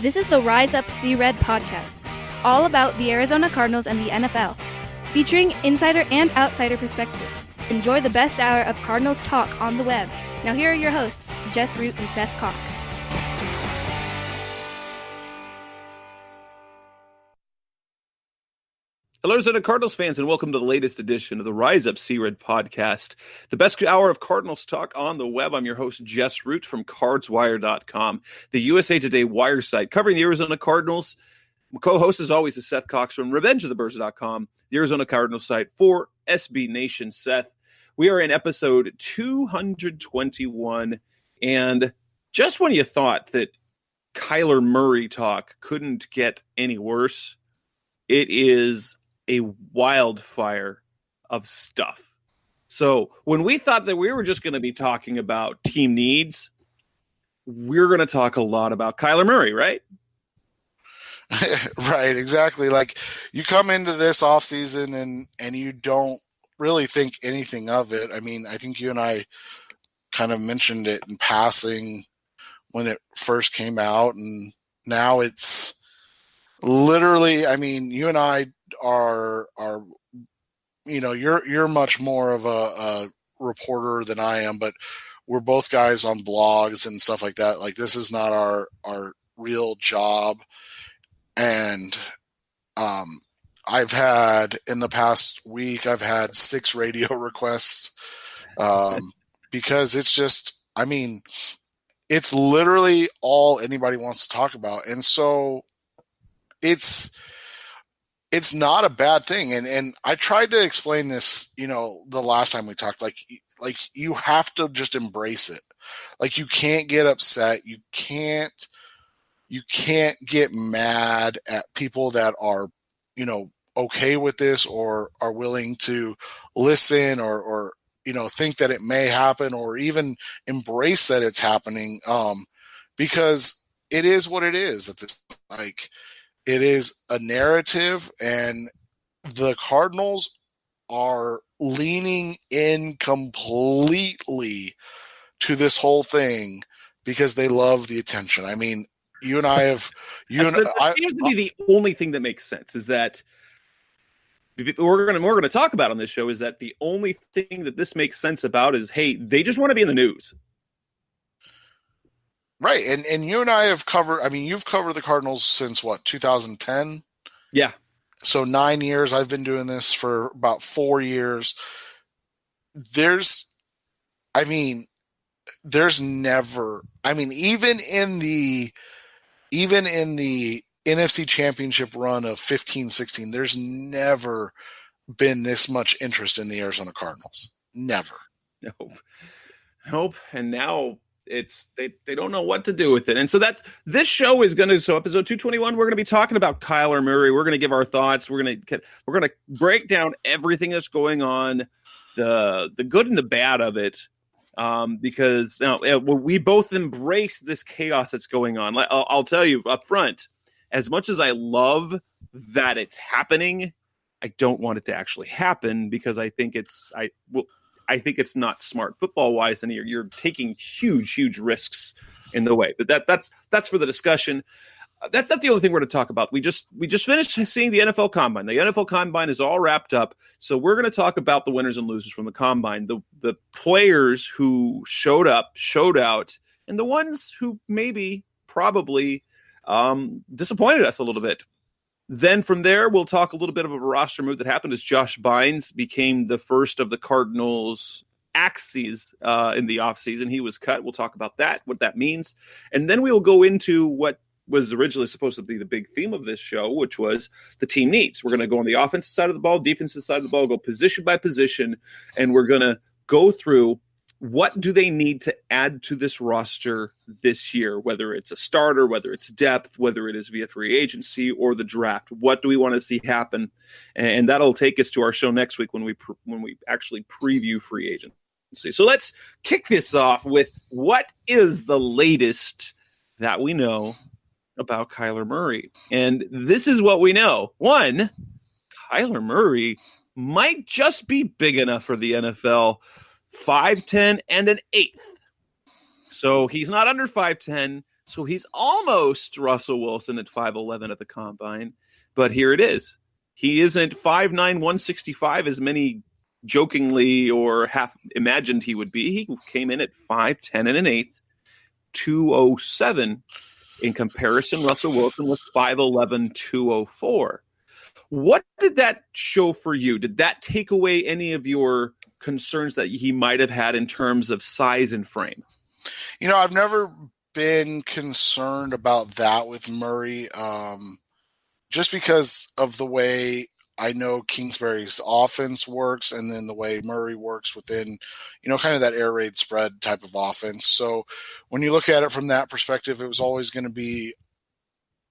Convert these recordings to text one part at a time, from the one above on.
This is the Rise Up See Red podcast, all about the Arizona Cardinals and the NFL, featuring insider and outsider perspectives. Enjoy the best hour of Cardinals talk on the web. Now here are your hosts, Jess Root and Seth Cox. Hello, Arizona Cardinals fans, and welcome to the latest edition of the Rise Up See Red podcast, the best hour of Cardinals talk on the web. I'm your host, Jess Root from CardsWire.com, the USA Today wire site covering the Arizona Cardinals. My co-host, as always, is Seth Cox from RevengeOfTheBirds.com, the Arizona Cardinals site for SB Nation. Seth, we are in episode 221, and just when you thought that Kyler Murray talk couldn't get any worse, it is a wildfire of stuff. So when we thought that we were just going to be talking about team needs, we're going to talk a lot about Kyler Murray, right? Right, exactly. Like, you come into this offseason and you don't really think anything of it. I mean, I think you and I kind of mentioned it in passing when it first came out, and now it's literally, I mean, you and I are you know, you're much more of a reporter than I am, but we're both guys on blogs and stuff like that. Like, this is not our real job. And I've had, in the past week, I've had 6 radio requests because it's just, I mean, it's literally all anybody wants to talk about. And so it's not a bad thing. And I tried to explain this, you know, the last time we talked, like you have to just embrace it. Like, you can't get upset. You can't get mad at people that are, you know, okay with this or are willing to listen or, you know, think that it may happen or even embrace that it's happening. Because it is what it is. Like, it is a narrative, and the Cardinals are leaning in completely to this whole thing because they love the attention. I mean, you and I have. That seems to be the only thing that makes sense. Is that we're going to talk about on this show? Is that the only thing that this makes sense about? Is, hey, they just want to be in the news. Right, and you and I have covered. I mean, you've covered the Cardinals since what, 2010? Yeah. So 9 years. I've been doing this for about 4 years. There's never. I mean, even in the NFC Championship run of 15-16, there's never been this much interest in the Arizona Cardinals. Never. Nope. And now it's they don't know what to do with it. And so this show is going to, so episode 221, we're going to be talking about Kyler Murray. We're going to give our thoughts. We're going to break down everything that's going on, the good and the bad of it. Because now we both embrace this chaos that's going on. I'll tell you up front, as much as I love that it's happening, I don't want it to actually happen because I think it's not smart football wise, and you're taking huge risks in the way. But that's for the discussion. That's not the only thing we're going to talk about. We just finished seeing the NFL Combine. The NFL Combine is all wrapped up, so we're going to talk about the winners and losers from the Combine, the players who showed up, showed out, and the ones who probably disappointed us a little bit. Then from there, we'll talk a little bit of a roster move that happened as Josh Bynes became the first of the Cardinals' axes in the offseason. He was cut. We'll talk about that, what that means. And then we'll go into what was originally supposed to be the big theme of this show, which was the team needs. We're going to go on the offensive side of the ball, defensive side of the ball, go position by position, and we're going to go through what do they need to add to this roster this year, whether it's a starter, whether it's depth, whether it is via free agency or the draft. What do we want to see happen? And that'll take us to our show next week when we actually preview free agency. So let's kick this off with what is the latest that we know about Kyler Murray. And this is what we know. One, Kyler Murray might just be big enough for the NFL. 5'10" and an eighth. So he's not under 5'10", So he's almost Russell Wilson at 5'11 at the combine. But here it is. He isn't 5'9", 165 as many jokingly or half imagined he would be. He came in at 5'10 and an eighth, 207. In comparison, Russell Wilson was 5'11", 204. What did that show for you? Did that take away any of your concerns that he might have had in terms of size and frame? I've never been concerned about that with Murray, just because of the way I know Kingsbury's offense works and then the way Murray works within, kind of that air raid spread type of offense. So when you look at it from that perspective, it was always going to be,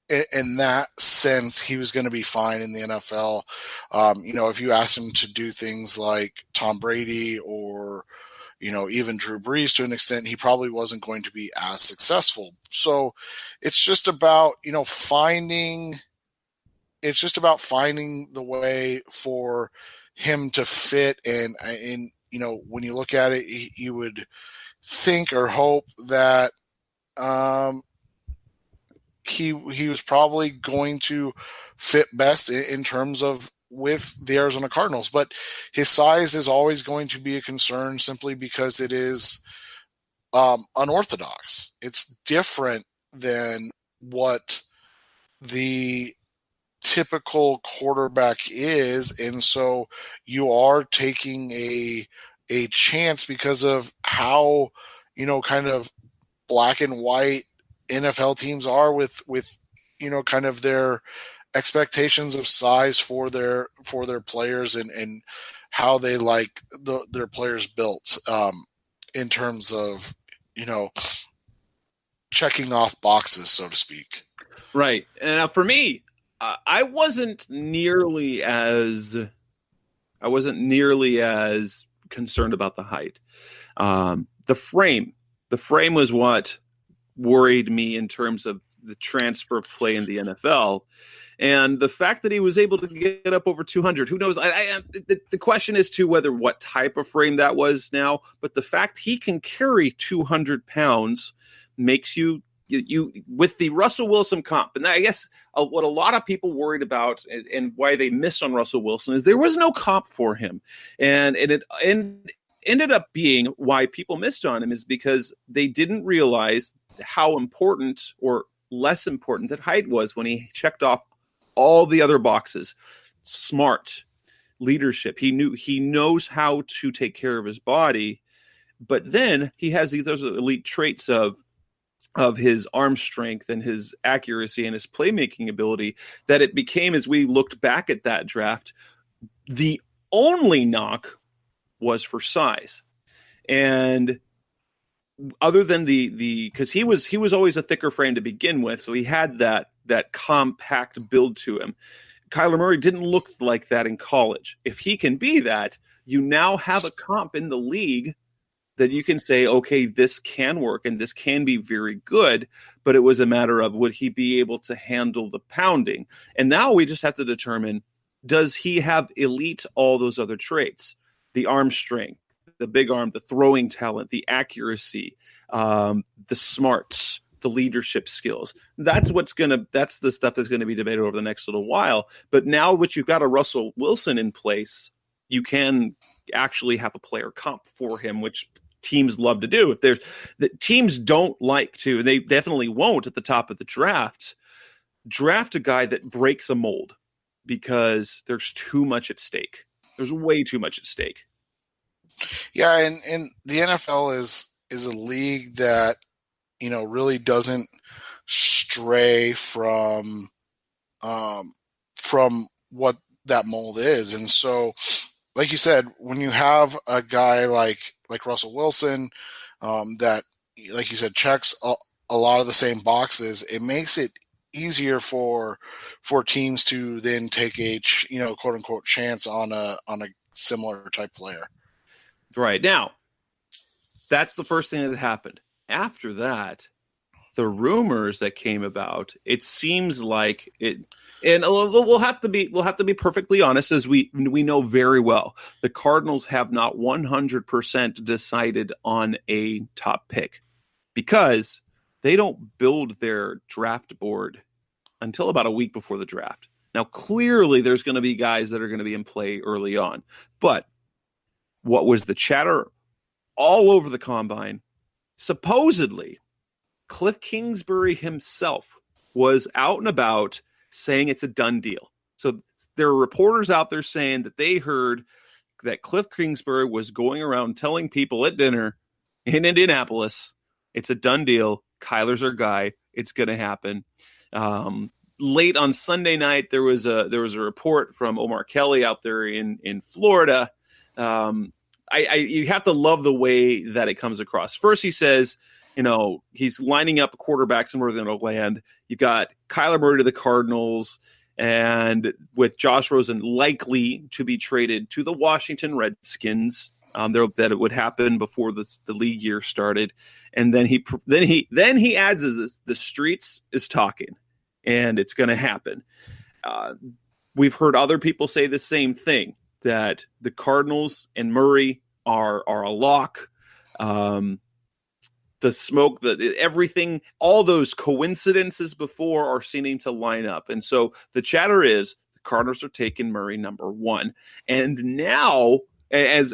in that sense, he was going to be fine in the NFL. If you asked him to do things like Tom Brady or, even Drew Brees to an extent, he probably wasn't going to be as successful. So it's just about, finding the way for him to fit. And when you look at it, you would think or hope that he was probably going to fit best in terms of with the Arizona Cardinals. But his size is always going to be a concern simply because it is unorthodox. It's different than what the typical quarterback is, and so you are taking a chance because of how kind of black and white NFL teams are with kind of their expectations of size for their players and how they like their players built in terms of checking off boxes, so to speak. Right. And for me, I wasn't nearly as concerned about the height. The frame was what worried me in terms of the transfer play in the NFL, and the fact that he was able to get up over 200. Who knows? The question is to whether what type of frame that was now, but the fact he can carry 200 pounds makes you with the Russell Wilson comp. And I guess what a lot of people worried about and why they missed on Russell Wilson is there was no comp for him. And it ended up being why people missed on him is because they didn't realize how important or less important that height was when he checked off all the other boxes. Smart, leadership. He knows how to take care of his body, but then he has those elite traits of his arm strength and his accuracy and his playmaking ability that it became, as we looked back at that draft, the only knock was for size. And other than because he was always a thicker frame to begin with, so he had that compact build to him. Kyler Murray didn't look like that in college. If he can be that, you now have a comp in the league that you can say, okay, this can work and this can be very good, but it was a matter of would he be able to handle the pounding? And now we just have to determine, does he have elite all those other traits? The arm strength, the big arm, the throwing talent, the accuracy, the smarts, the leadership skills. That's the stuff that's going to be debated over the next little while. But now that you've got a Russell Wilson in place, you can actually have a player comp for him, which teams love to do. If there's the teams don't like to, and they definitely won't at the top of the draft a guy that breaks a mold because there's too much at stake. There's way too much at stake. Yeah, and the NFL is a league that really doesn't stray from what that mold is, and so, like you said, when you have a guy like Russell Wilson, that, like you said, checks a lot of the same boxes, it makes it easier for teams to then take a quote unquote chance on a similar type player. Right. Now, that's the first thing that happened. After that, the rumors that came about, it seems like it, and we'll have to be perfectly honest, as we know very well, the Cardinals have not 100% decided on a top pick because they don't build their draft board until about a week before the draft. Now, clearly, there's going to be guys that are going to be in play early on. But what was the chatter all over the combine? Supposedly, Cliff Kingsbury himself was out and about saying it's a done deal. So there are reporters out there saying that they heard that Cliff Kingsbury was going around telling people at dinner in Indianapolis, it's a done deal. Kyler's our guy. It's going to happen. Late on Sunday night, there was a report from Omar Kelly out there in Florida. You have to love the way that it comes across. First, he says, he's lining up quarterbacks and where they're going to land. You've got Kyler Murray to the Cardinals, and with Josh Rosen likely to be traded to the Washington Redskins. That it would happen before the league year started, and then he adds this: the streets is talking, and it's going to happen. We've heard other people say the same thing, that the Cardinals and Murray are a lock. The smoke, everything, all those coincidences before are seeming to line up. And so the chatter is the Cardinals are taking Murray number one. And now, as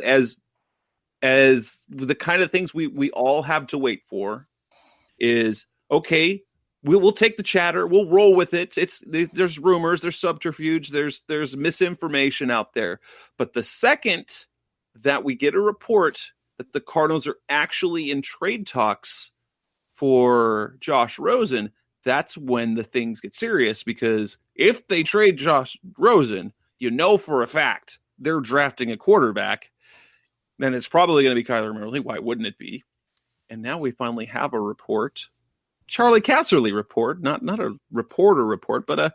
the kind of things we all have to wait for is, okay, we'll take the chatter, we'll roll with it. There's rumors, there's subterfuge, there's misinformation out there. But the second that we get a report that the Cardinals are actually in trade talks for Josh Rosen, that's when the things get serious, because if they trade Josh Rosen, for a fact they're drafting a quarterback, then it's probably going to be Kyler Murray. Why wouldn't it be? And now we finally have a report, Charlie Casserly report, not a reporter report, but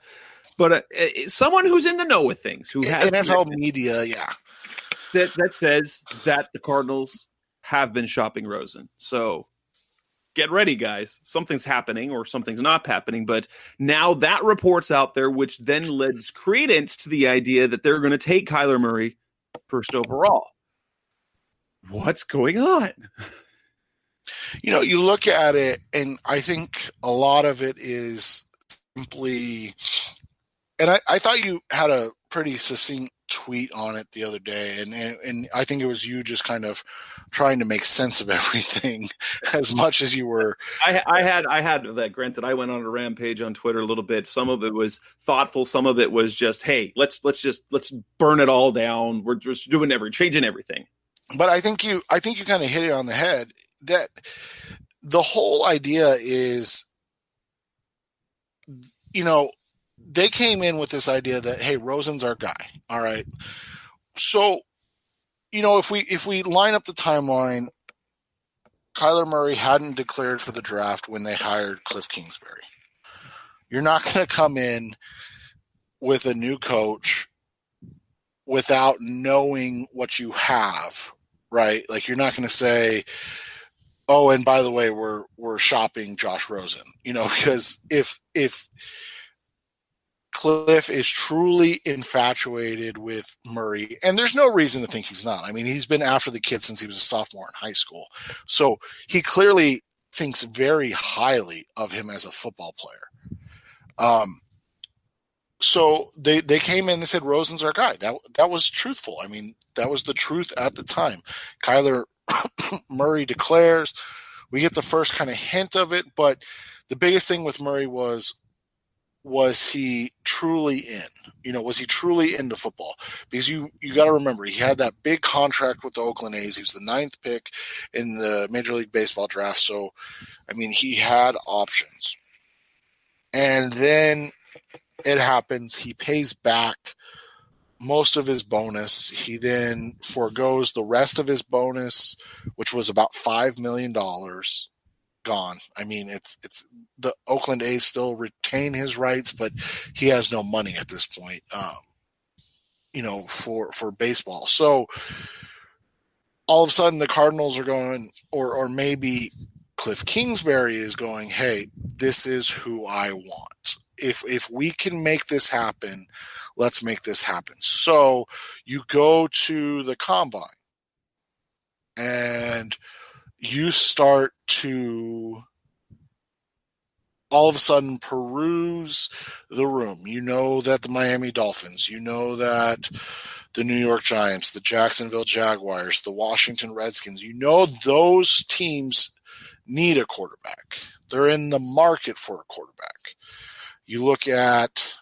someone who's in the know with things, who has NFL media, yeah, that says that the Cardinals have been shopping Rosen. So get ready, guys. Something's happening or something's not happening. But now that report's out there, which then lends credence to the idea that they're going to take Kyler Murray first overall. What's going on? You look at it, and I think a lot of it is simply, and I thought you had a pretty succinct tweet on it the other day, and I think it was you just kind of trying to make sense of everything as much as you were. I had that. Granted, I went on a rampage on Twitter a little bit. Some of it was thoughtful, some of it was just, hey, let's burn it all down. We're just changing everything. But I think you kind of hit it on the head, that the whole idea is, they came in with this idea that, hey, Rosen's our guy. All right. So, if we line up the timeline, Kyler Murray hadn't declared for the draft when they hired Cliff Kingsbury. You're not going to come in with a new coach without knowing what you have, right? Like, you're not going to say, oh, and by the way, we're shopping Josh Rosen, because if Cliff is truly infatuated with Murray, and there's no reason to think he's not. I mean, he's been after the kid since he was a sophomore in high school. So he clearly thinks very highly of him as a football player. So they came in and said, Rosen's our guy. That was truthful. I mean, that was the truth at the time. Kyler Murray declares. We get the first kind of hint of it, but the biggest thing with Murray was he truly in? Was he truly into football? Because you got to remember, he had that big contract with the Oakland A's. He was the 9th pick in the Major League Baseball draft. So, I mean, he had options. And then it happens. He pays back most of his bonus. He then forgoes the rest of his bonus, which was about $5 million. Gone. I mean, it's the Oakland A's still retain his rights, but he has no money at this point, for baseball. So all of a sudden the Cardinals are going, or maybe Cliff Kingsbury is going, hey, this is who I want. If we can make this happen, let's make this happen. So you go to the combine and you start to all of a sudden peruse the room. You know that the Miami Dolphins, you know that the New York Giants, the Jacksonville Jaguars, the Washington Redskins, you know those teams need a quarterback. They're in the market for a quarterback. You look at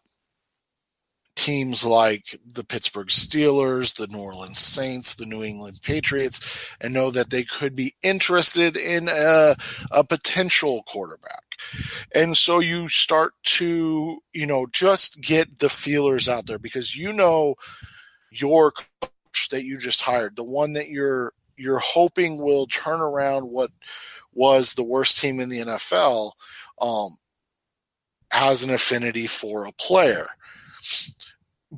teams like the Pittsburgh Steelers, the New Orleans Saints, the New England Patriots, and know that they could be interested in a potential quarterback. And so you start to, just get the feelers out there, because your coach that you just hired, the one that you're hoping will turn around what was the worst team in the NFL, has an affinity for a player.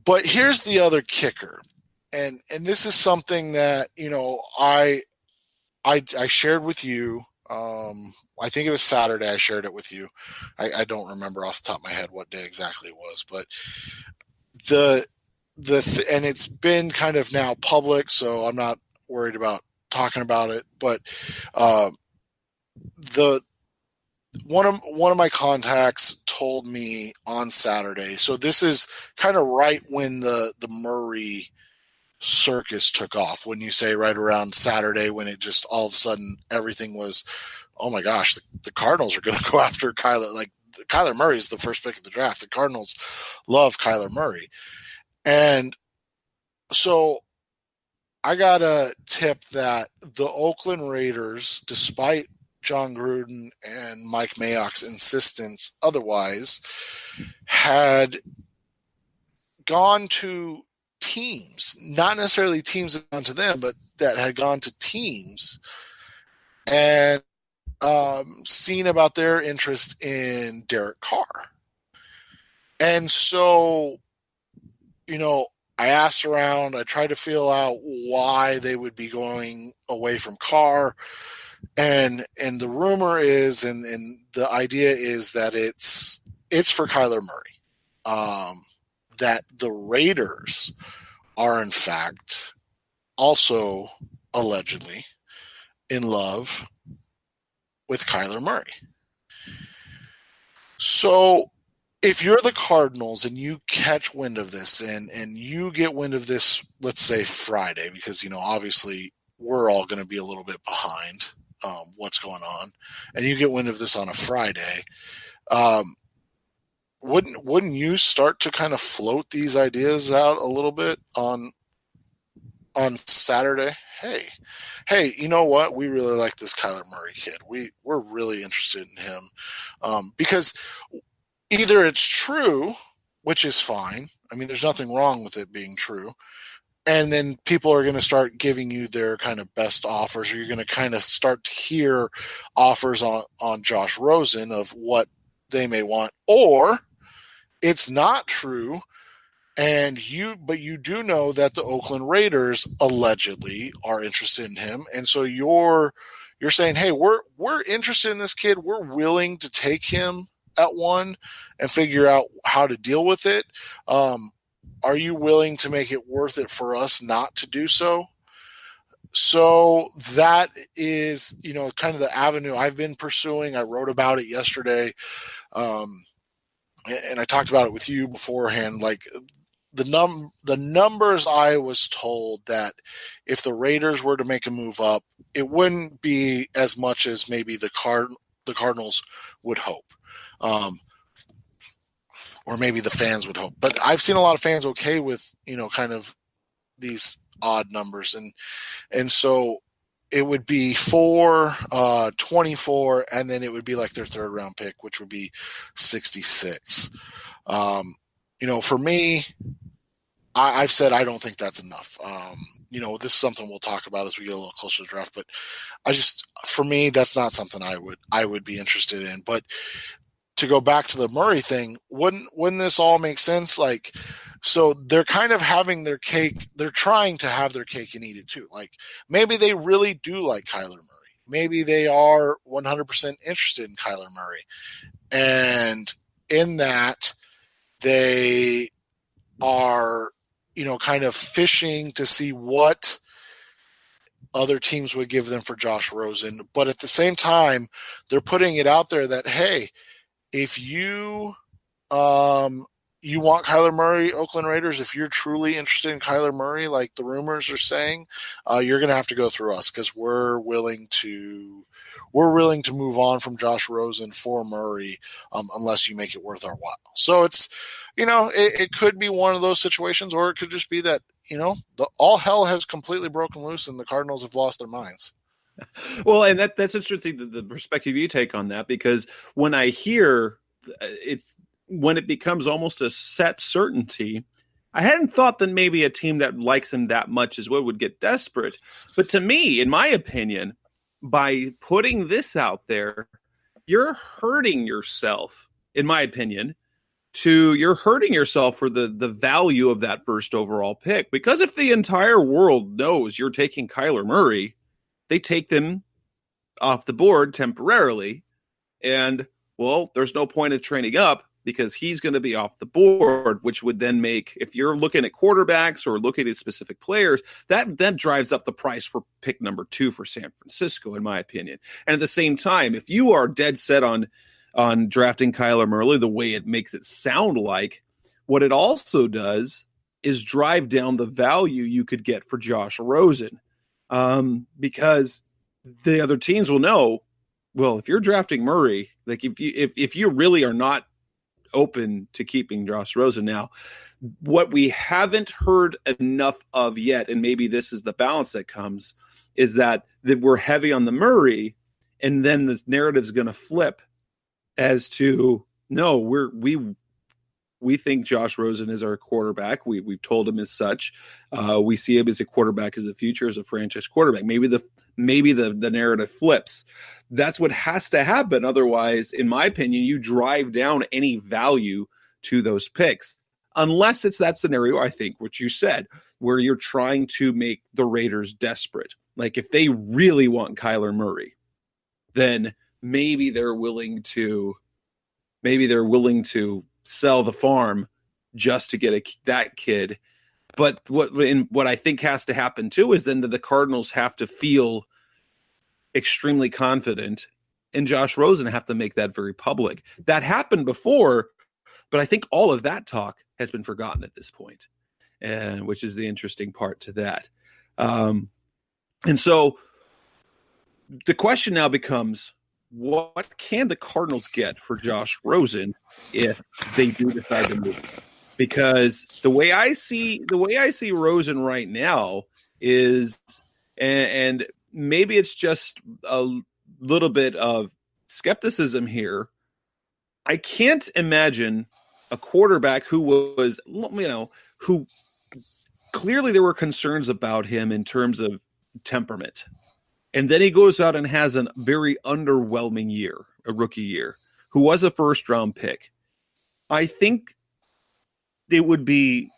But here's the other kicker, and this is something that I shared with you. I think it was Saturday. I shared it with you. I don't remember off the top of my head what day exactly it was, but and it's been kind of now public, so I'm not worried about talking about it. But one of my contacts told me on Saturday. So this is kind of right when the Murray circus took off. When you say right around Saturday, when it just all of a sudden everything was, oh my gosh, the Cardinals are going to go after Kyler. Like, Kyler Murray is the first pick of the draft. The Cardinals love Kyler Murray. And so I got a tip that the Oakland Raiders, despite John Gruden and Mike Mayock's insistence otherwise, had gone to teams, not necessarily teams that had gone to them, but that had gone to teams and seen about their interest in Derek Carr. And so, I asked around, I tried to feel out why they would be going away from Carr. And the rumor is, and the idea is that it's for Kyler Murray. That the Raiders are in fact also allegedly in love with Kyler Murray. So if you're the Cardinals and you catch wind of this and you get wind of this, let's say Friday, because, obviously we're all going to be a little bit behind what's going on, and you get wind of this on a Friday, wouldn't you start to kind of float these ideas out a little bit on Saturday? Hey, you know what? We really like this Kyler Murray kid. We're really interested in him, because either it's true, which is fine. I mean, there's nothing wrong with it being true. And then people are going to start giving you their kind of best offers, or you're going to kind of start to hear offers on Josh Rosen of what they may want. Or it's not true, but you do know that the Oakland Raiders allegedly are interested in him. And so you're saying, hey, we're interested in this kid. We're willing to take him at one and figure out how to deal with it. Are you willing to make it worth it for us not to do so? So that is, kind of the avenue I've been pursuing. I wrote about it yesterday. And I talked about it with you beforehand. Like the numbers I was told that if the Raiders were to make a move up, it wouldn't be as much as maybe the Cardinals would hope. Or maybe the fans would hope. But I've seen a lot of fans okay with, kind of these odd numbers. And so it would be 24, and then it would be like their third round pick, which would be 66. For me, I've said I don't think that's enough. This is something we'll talk about as we get a little closer to the draft. But for me, that's not something I would be interested in. But to go back to the Murray thing, wouldn't this all make sense? Like, so they're kind of having their cake. They're trying to have their cake and eat it too. Like, maybe they really do like Kyler Murray. Maybe they are 100% interested in Kyler Murray. And in that, they are, kind of fishing to see what other teams would give them for Josh Rosen. But at the same time, they're putting it out there that, hey, if you you want Kyler Murray, Oakland Raiders, if you're truly interested in Kyler Murray, like the rumors are saying, you're going to have to go through us because we're willing to move on from Josh Rosen for Murray, unless you make it worth our while. So it's, it could be one of those situations, or it could just be that, all hell has completely broken loose and the Cardinals have lost their minds. Well, and that's interesting, the perspective you take on that, because when I hear when it becomes almost a set certainty, I hadn't thought that maybe a team that likes him that much as well would get desperate. But to me, in my opinion, by putting this out there, you're hurting yourself, in my opinion, you're hurting yourself for the value of that first overall pick. Because if the entire world knows you're taking Kyler Murray, they take them off the board temporarily. And, well, there's no point of training up because he's going to be off the board, which would then make, if you're looking at quarterbacks or looking at specific players, that drives up the price for pick number 2 for San Francisco, in my opinion. And at the same time, if you are dead set on drafting Kyler Murray the way it makes it sound like, what it also does is drive down the value you could get for Josh Rosen. Because the other teams will know, well, if you're drafting Murray, like if you really are not open to keeping Josh Rosen now, what we haven't heard enough of yet, and maybe this is the balance that comes, is that we're heavy on the Murray, and then this narrative is going to flip as to, no, we think Josh Rosen is our quarterback. We've told him as such. We see him as a quarterback, as the future, as a franchise quarterback. Maybe the narrative flips. That's what has to happen. Otherwise, in my opinion, you drive down any value to those picks, unless it's that scenario, I think, which you said, where you're trying to make the Raiders desperate. Like if they really want Kyler Murray, then maybe they're willing to sell the farm just to get that kid. But what I think has to happen too is then the Cardinals have to feel extremely confident, and Josh Rosen have to make that very public. That happened before, but I think all of that talk has been forgotten at this point, and which is the interesting part to that. And so the question now becomes, what can the Cardinals get for Josh Rosen if they do decide to move? Because the way I see Rosen right now is, and maybe it's just a little bit of skepticism here, I can't imagine a quarterback who was, who clearly there were concerns about him in terms of temperament. And then he goes out and has a very underwhelming year, a rookie year, who was a first-round pick. I think it would be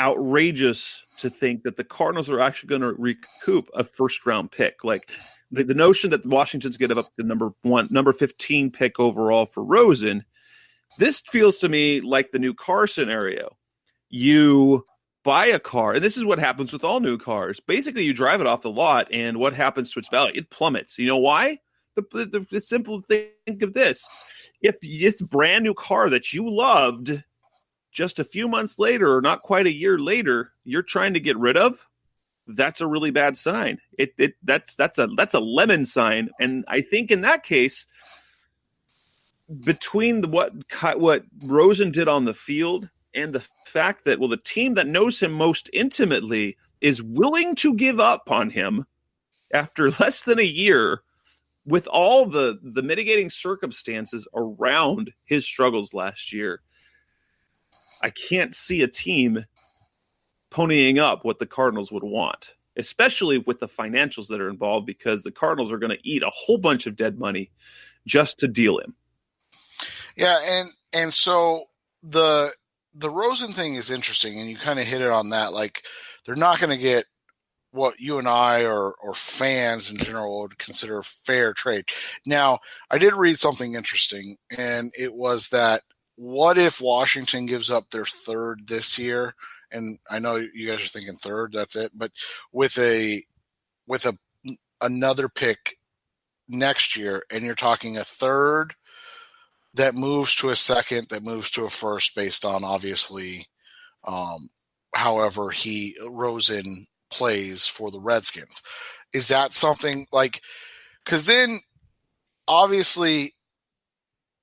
outrageous to think that the Cardinals are actually going to recoup a first-round pick. Like the notion that Washington's going to give up the number 15 pick overall for Rosen, this feels to me like the new car scenario. You buy a car, and this is what happens with all new cars. Basically, you drive it off the lot, and what happens to its value? It plummets. You know why? The simple think of this. If it's a brand new car that you loved, just a few months later, or not quite a year later, you're trying to get rid of, that's a really bad sign. That's a lemon sign. And I think in that case, between what Rosen did on the field and the fact that, well, the team that knows him most intimately is willing to give up on him after less than a year, with all the mitigating circumstances around his struggles last year, I can't see a team ponying up what the Cardinals would want, especially with the financials that are involved, because the Cardinals are going to eat a whole bunch of dead money just to deal him. Yeah, and so the Rosen thing is interesting, and you kind of hit it on that. Like, they're not going to get what you and I or fans in general would consider a fair trade. Now, I did read something interesting, and it was that what if Washington gives up their third this year? And I know you guys are thinking third, that's it. But with another pick next year, and you're talking a third, that moves to a second, that moves to a first based on obviously however Rosen plays for the Redskins. Is that something like, because then obviously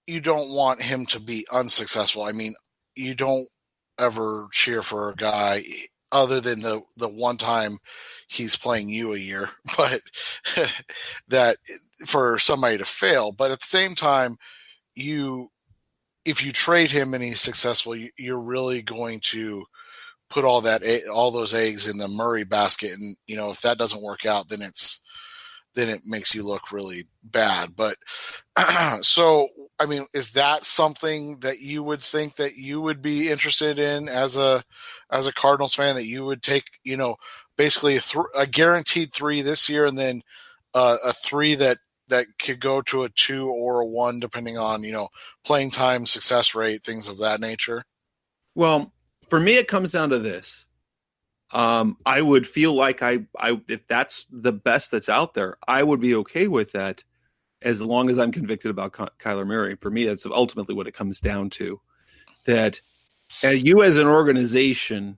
you don't want him to be unsuccessful. I mean, you don't ever cheer for a guy other than the one time he's playing you a year, but that for somebody to fail. But at the same time, if you trade him and he's successful, you're really going to put all those eggs in the Murray basket. And, if that doesn't work out, then it makes you look really bad. But so, I mean, is that something that you would think that you would be interested in as a Cardinals fan, that you would take, basically a guaranteed 3 this year, and then a 3 that could go to a 2 or a 1, depending on, playing time, success rate, things of that nature? Well, for me, it comes down to this. I would feel like I if that's the best that's out there, I would be okay with that, as long as I'm convicted about Kyler Murray. For me, that's ultimately what it comes down to. That you as an organization,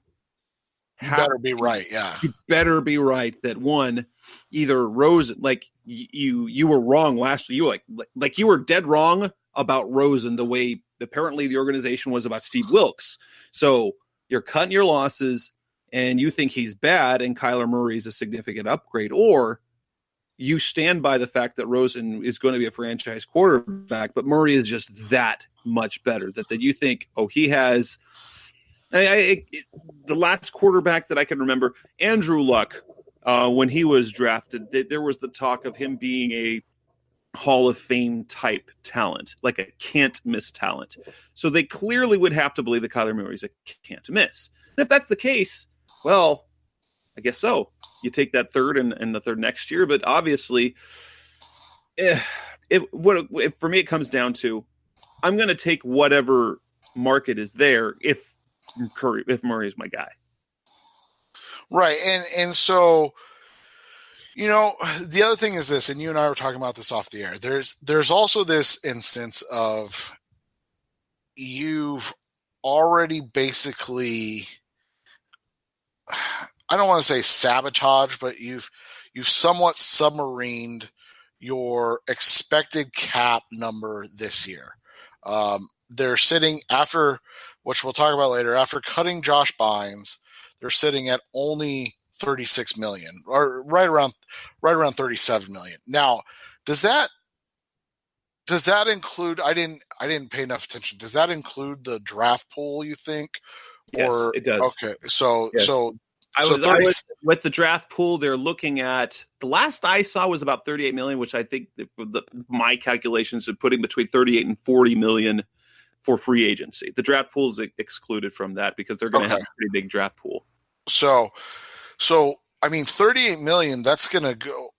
you better be right. Yeah, you better be right that one, either Rosen, like you were wrong last year. You like you were dead wrong about Rosen the way apparently the organization was about Steve Wilkes. So you're cutting your losses, and you think he's bad and Kyler Murray is a significant upgrade, or you stand by the fact that Rosen is going to be a franchise quarterback, but Murray is just that much better, that you think, he has the last quarterback that I can remember, Andrew Luck, when he was drafted, there was the talk of him being a Hall of Fame type talent, like a can't miss talent. So they clearly would have to believe that Kyler Murray's a can't miss. And if that's the case, well, I guess so. You take that third and the third next year, but obviously, for me, it comes down to, I'm going to take whatever market is there if Murray is my guy. Right, and so, the other thing is this, and you and I were talking about this off the air. There's also this instance of you've already basically, I don't want to say sabotage, but you've somewhat submarined your expected cap number this year. They're sitting after, which we'll talk about later, after cutting Josh Bynes, they're sitting at only $36 million, or right around $37 million. Now, does that include? I didn't pay enough attention. Does that include the draft pool, you think? Yes, it does. Okay, so yes. I was with the draft pool. They're looking at, the last I saw was about $38 million, which I think my calculations are putting between $38 and $40 million for free agency. The draft pool is excluded from that because they're going to have a pretty big draft pool. So I mean, $38 million. That's going to go.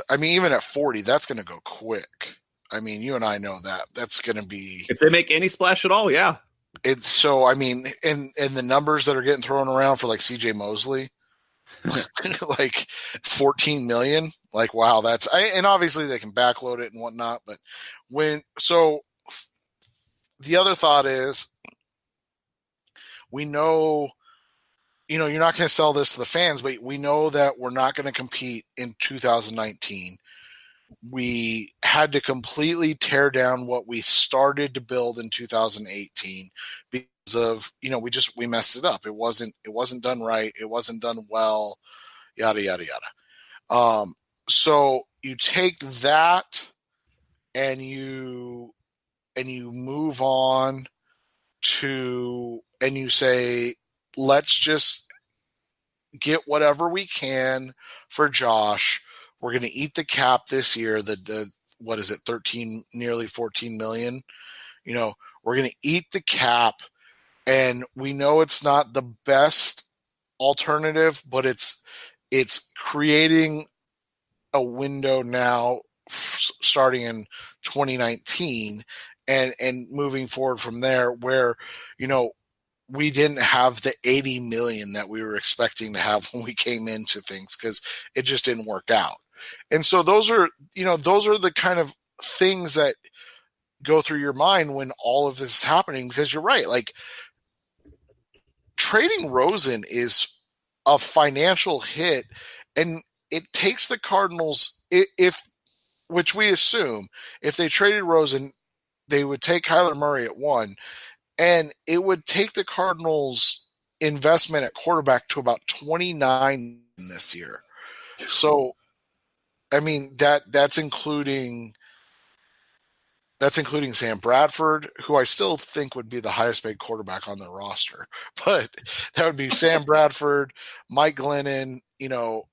I mean, even at 40, that's going to go quick. I mean, you and I know that. That's going to be, if they make any splash at all. Yeah. It's so, I mean, and the numbers that are getting thrown around for like CJ Mosley, like 14 million, like, wow, and obviously they can backload it and whatnot. But the other thought is, we know, you're not going to sell this to the fans, but we know that we're not going to compete in 2019. We had to completely tear down what we started to build in 2018 because of, we messed it up. It wasn't done right. It wasn't done well, yada, yada, yada. So you take that and you move on and you say, let's just get whatever we can for Josh. We're going to eat the cap this year. What is it? 13, nearly 14 million. We're going to eat the cap, and we know it's not the best alternative, but it's creating a window now starting in 2019 and moving forward from there where, we didn't have the 80 million that we were expecting to have when we came into things because it just didn't work out. And so those are the kind of things that go through your mind when all of this is happening, because you're right. Like, trading Rosen is a financial hit, and it takes the Cardinals, which we assume, if they traded Rosen, they would take Kyler Murray at 1, and it would take the Cardinals' investment at quarterback to about 29 this year. So, I mean, that's including Sam Bradford, who I still think would be the highest paid quarterback on their roster. But that would be Sam Bradford, Mike Glennon,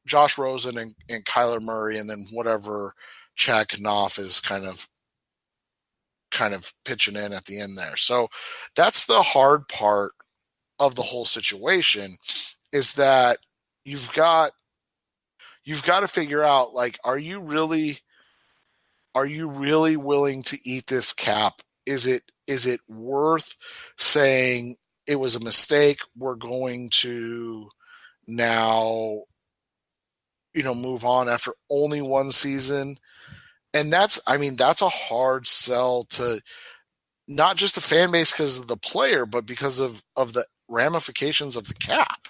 Josh Rosen, and Kyler Murray, and then whatever Chad Knopf is kind of pitching in at the end there. So that's the hard part of the whole situation, is that you've got to figure out, like, are you really willing to eat this cap? Is it worth saying it was a mistake? We're going to now, move on after only one season. And that's a hard sell to not just the fan base because of the player, but because of the ramifications of the cap.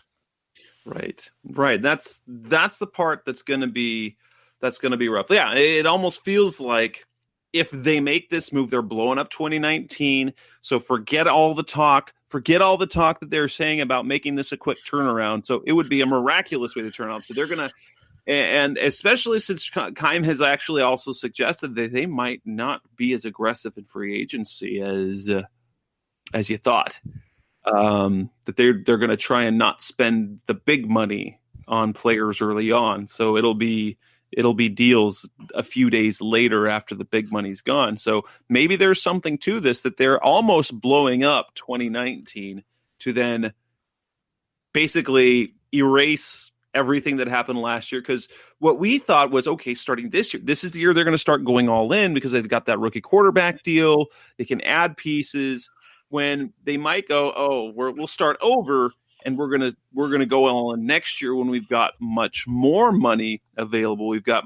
Right. That's the part that's going to be rough. Yeah, it almost feels like if they make this move, they're blowing up 2019. So forget all the talk that they're saying about making this a quick turnaround. So it would be a miraculous way to turn around. So they're going to, and especially since Keim has actually also suggested that they might not be as aggressive in free agency as you thought. That they're going to try and not spend the big money on players early on. So it'll be deals a few days later after the big money's gone. So maybe there's something to this, that they're almost blowing up 2019 to then basically erase everything that happened last year. Because what we thought was, okay, starting this year, this is the year they're going to start going all in because they've got that rookie quarterback deal. They can add pieces. When they might go, we'll start over, and we're gonna go all in next year when we've got much more money available. We've got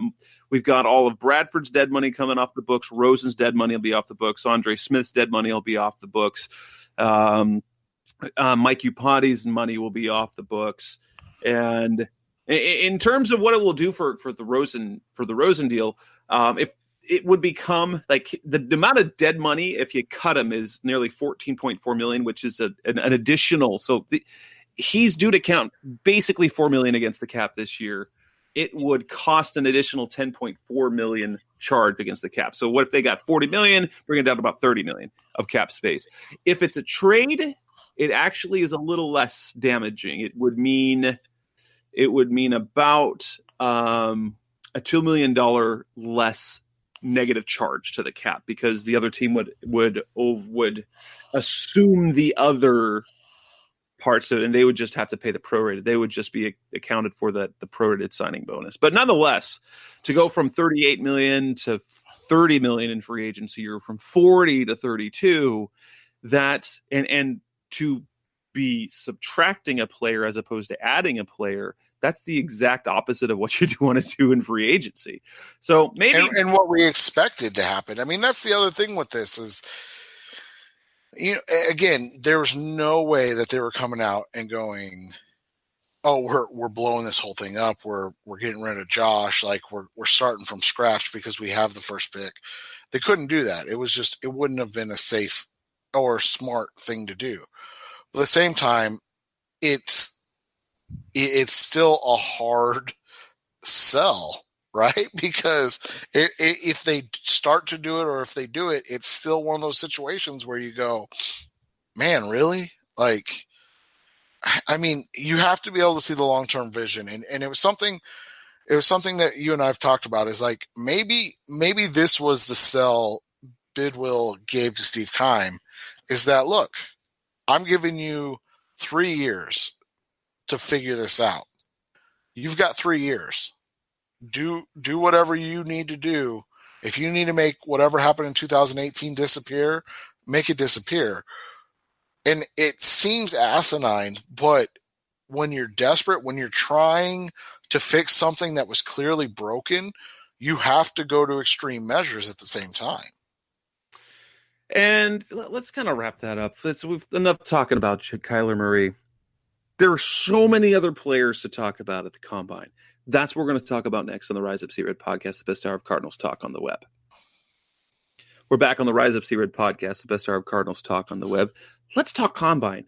all of Bradford's dead money coming off the books. Rosen's dead money will be off the books. Andre Smith's dead money will be off the books. Mike Upati's money will be off the books. And in terms of what it will do for the Rosen deal, if it would become like the amount of dead money, if you cut him, is nearly $14.4 million, which is an additional. So he's due to count basically $4 million against the cap this year. It would cost an additional $10.4 million charge against the cap. So what if they got $40 million, bring it down to about $30 million of cap space? If it's a trade, it actually is a little less damaging. It would mean about a $2 million less negative charge to the cap, because the other team would assume the other parts of it, and they would just have to pay the prorated. They would just be accounted for the prorated signing bonus. But nonetheless, to go from $38 million to $30 million in free agency, or from 40 to 32, that and to be subtracting a player as opposed to adding a player, that's the exact opposite of what you want to do in free agency. So maybe and what we expected to happen. I mean, that's the other thing with this is, again, there was no way that they were coming out and going, "Oh, we're blowing this whole thing up. We're getting rid of Josh. Like we're starting from scratch because we have the first pick." They couldn't do that. It wouldn't have been a safe or smart thing to do. But at the same time, it's still a hard sell, right? Because if they start to do it, or if they do it, it's still one of those situations where you go, man, really? Like, I mean, you have to be able to see the long-term vision. And it was something that you and I have talked about, is like, maybe this was the sell Bidwill gave to Steve Keim, is that, look, I'm giving you 3 years to figure this out. You've got 3 years. Do whatever you need to do. If you need to make whatever happened in 2018 disappear, make it disappear. And it seems asinine, but when you're desperate, when you're trying to fix something that was clearly broken, you have to go to extreme measures at the same time. And let's kind of wrap that up. We've enough talking about Kyler Murray. There are so many other players to talk about at the Combine. That's what we're going to talk about next on the Rise Up See Red podcast, the best hour of Cardinals talk on the web. We're back on the Rise Up See Red podcast, the best hour of Cardinals talk on the web. Let's talk Combine.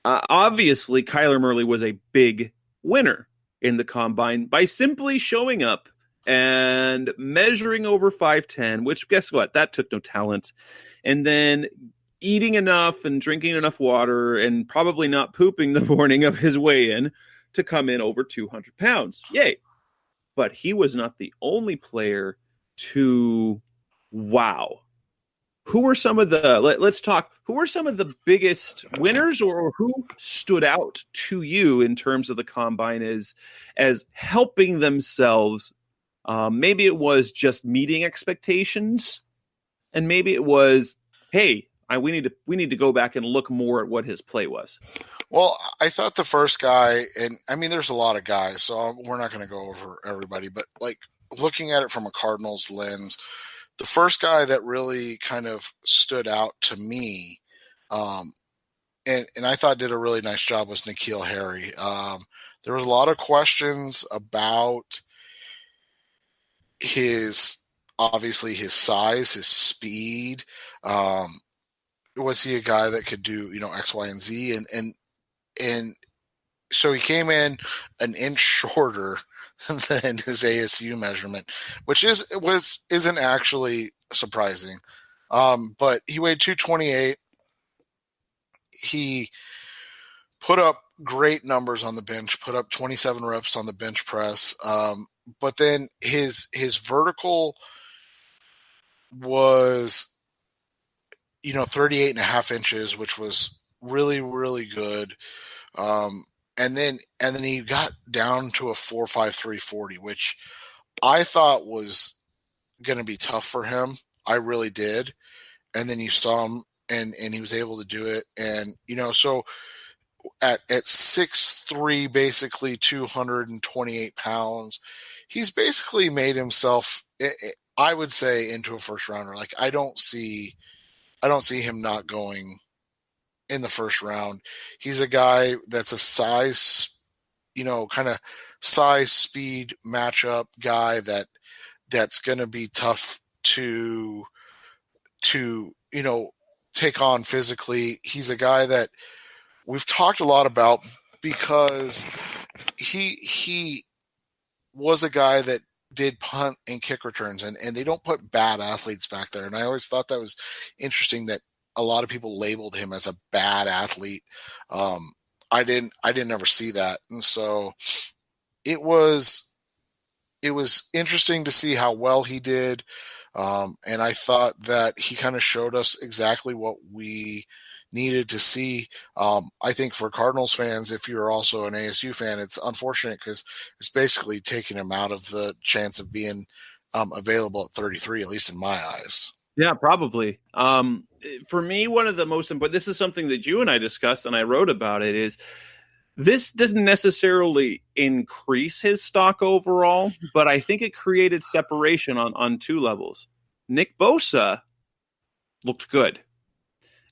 Obviously, Kyler Murray was a big winner in the Combine by simply showing up and measuring over 5'10", which guess what? That took no talent. And then eating enough and drinking enough water and probably not pooping the morning of his weigh-in to come in over 200 pounds. Yay. But he was not the only player to wow. Who are some of the, let's talk, who are some of the biggest winners or who stood out to you in terms of the Combine as helping themselves? Maybe it was just meeting expectations, and maybe it was, hey, we need to go back and look more at what his play was. Well, I thought the first guy, and I mean, there's a lot of guys, so we're not going to go over everybody, but like looking at it from a Cardinals lens, the first guy that really kind of stood out to me, and I thought did a really nice job was N'Keal Harry. There was a lot of questions about obviously his size, his speed. Was he a guy that could do, X, Y, and Z? And so he came in an inch shorter than his ASU measurement, which isn't actually surprising. But he weighed 228. He put up great numbers on the bench, put up 27 reps on the bench press. But then his vertical was, 38 and a half inches, which was really, really good. And then he got down to a 4.53 40, which I thought was going to be tough for him. I really did. And then you saw him and he was able to do it. And, so at 6'3", basically 228 pounds, he's basically made himself, I would say, into a first rounder. Like, I don't see him not going in the first round. He's a guy that's a size, kind of size speed matchup guy that's going to be tough to take on physically. He's a guy that we've talked a lot about because he was a guy that did punt and kick returns, and they don't put bad athletes back there. And I always thought that was interesting that a lot of people labeled him as a bad athlete. I didn't ever see that. And so it was interesting to see how well he did. And I thought that he kind of showed us exactly what we needed to see. I think for Cardinals fans, if you're also an ASU fan, it's unfortunate because it's basically taking him out of the chance of being available at 33, at least in my eyes. Yeah, probably. For me, one of the most important, this is something that you and I discussed and I wrote about it, is this doesn't necessarily increase his stock overall, but I think it created separation on two levels. Nick Bosa looked good.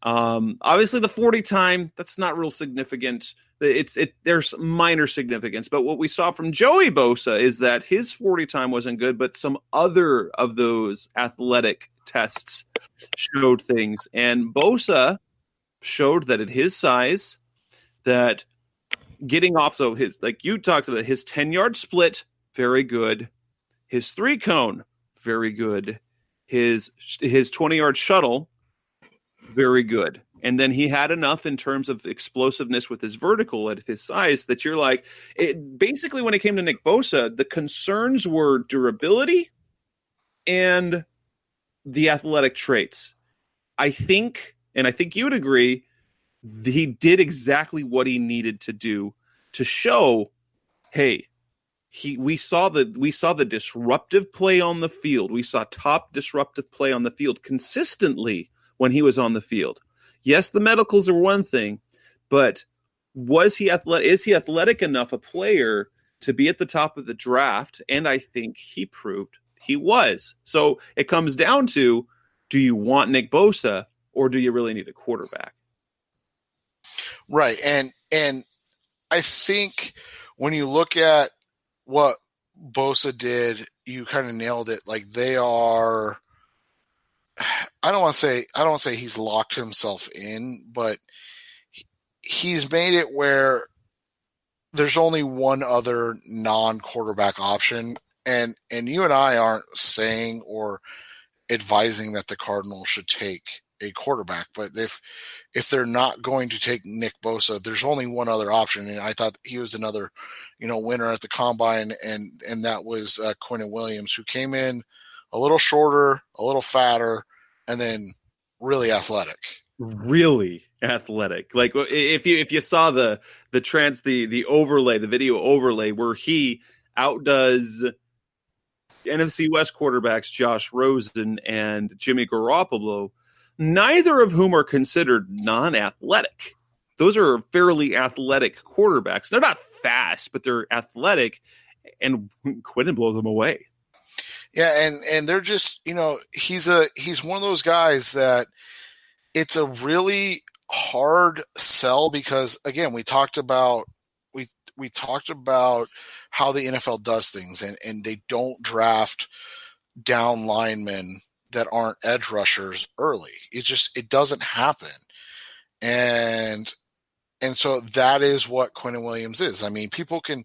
Obviously the 40 time, that's not real significant. There's minor significance, but what we saw from Joey Bosa is that his 40 time wasn't good, but some other of those athletic tests showed things. And Bosa showed that at his size, that getting off, so his, like you talked about, his 10-yard split, very good. His 3-cone, very good. His 20-yard shuttle, very good. And then he had enough in terms of explosiveness with his vertical at his size that you're like, basically when it came to Nick Bosa, the concerns were durability and the athletic traits. I think you would agree, he did exactly what he needed to do to show, hey, we saw the disruptive play on the field. We saw top disruptive play on the field consistently when he was on the field. Yes, the medicals are one thing, but is he athletic enough a player to be at the top of the draft? And I think he proved he was. So it comes down to, do you want Nick Bosa or do you really need a quarterback? Right. And I think when you look at what Bosa did, you kind of nailed it. Like they are, I don't want to say he's locked himself in, but he's made it where there's only one other non-quarterback option. And you and I aren't saying or advising that the Cardinals should take a quarterback, but if they're not going to take Nick Bosa, there's only one other option, and I thought he was another, winner at the combine, and that was Quinnen Williams, who came in a little shorter, a little fatter, and then really athletic. Really athletic. Like if you saw the overlay, the video overlay where he outdoes NFC West quarterbacks Josh Rosen and Jimmy Garoppolo, neither of whom are considered non-athletic. Those are fairly athletic quarterbacks. They're not fast, but they're athletic, and Quinnen blows them away. Yeah, and they're just, he's one of those guys that it's a really hard sell because, again, we talked about how the NFL does things, and they don't draft down linemen that aren't edge rushers early. It doesn't happen. And so that is what Quinnen Williams is. I mean, people can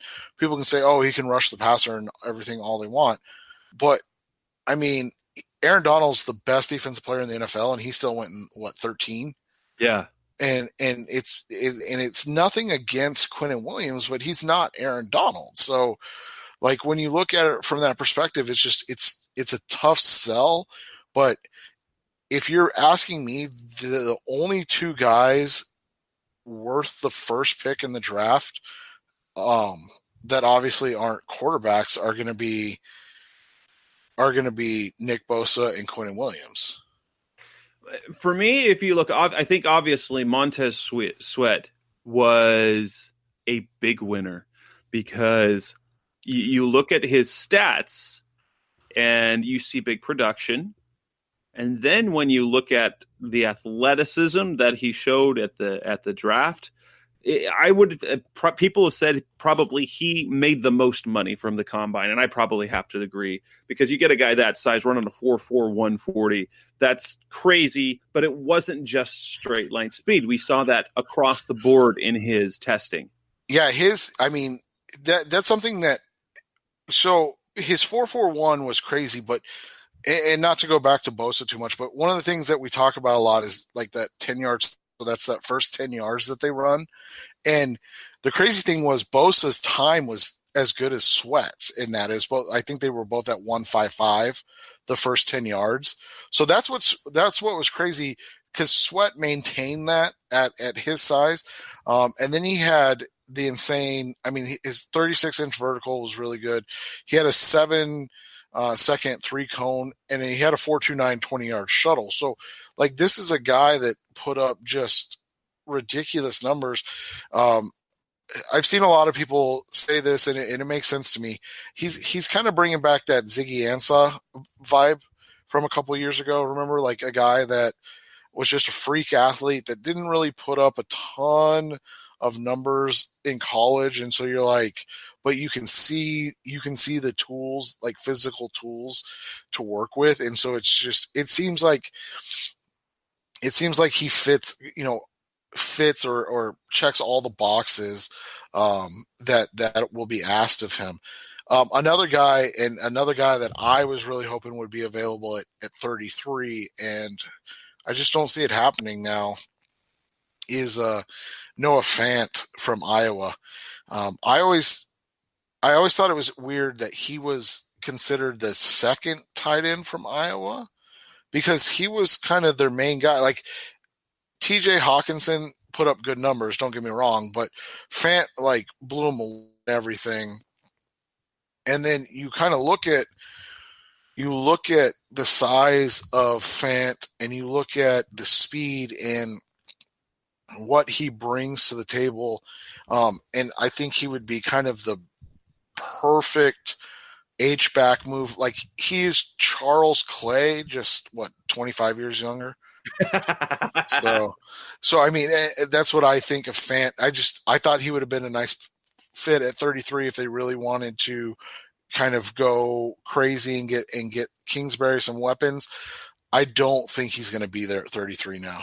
say, oh, he can rush the passer and everything all they want. But I mean, Aaron Donald's the best defensive player in the NFL, and he still went in 13. Yeah. And it's nothing against Quinnen Williams, but he's not Aaron Donald. So, like, when you look at it from that perspective, it's a tough sell. But if you're asking me, the only two guys worth the first pick in the draft, that obviously aren't quarterbacks, are going to be Nick Bosa and Quinnen Williams. For me, if you look, I think obviously Montez Sweat was a big winner because you look at his stats and you see big production. And then when you look at the athleticism that he showed at the draft, people have said probably he made the most money from the combine, and I probably have to agree because you get a guy that size running a 4.4 140. That's crazy, but it wasn't just straight line speed. We saw that across the board in his testing. Yeah, that's something that. So his 4.41 was crazy, but. And not to go back to Bosa too much, but one of the things that we talk about a lot is like that 10 yards. So that's that first 10 yards that they run. And the crazy thing was Bosa's time was as good as Sweat's in that. Is both. I think they were both at 1.55 the first 10 yards. So that's what was crazy because Sweat maintained that at his size. And then he had the insane, his 36-inch vertical was really good. He had a 7 second 3-cone, and he had a 4.29 20-yard shuttle. So, like, this is a guy that put up just ridiculous numbers. I've seen a lot of people say this, and it makes sense to me. He's kind of bringing back that Ziggy Ansah vibe from a couple of years ago. Remember, like, a guy that was just a freak athlete that didn't really put up a ton of numbers in college, and so you're like, but you can see the tools, like physical tools to work with. And so it seems like he fits or checks all the boxes that will be asked of him. Another guy that I was really hoping would be available at 33, and I just don't see it happening now, is Noah Fant from Iowa. I always thought it was weird that he was considered the second tight end from Iowa because he was kind of their main guy. Like TJ Hawkinson put up good numbers, don't get me wrong, but Fant like blew him away and everything. And then you kind of look at the size of Fant and you look at the speed and what he brings to the table. And I think he would be kind of the perfect H-back move. Like, he is Charles Clay, just 25 years younger. So I mean, that's what I think of Fant. I thought he would have been a nice fit at 33 if they really wanted to kind of go crazy and get Kingsbury some weapons. I don't think he's going to be there at 33 now.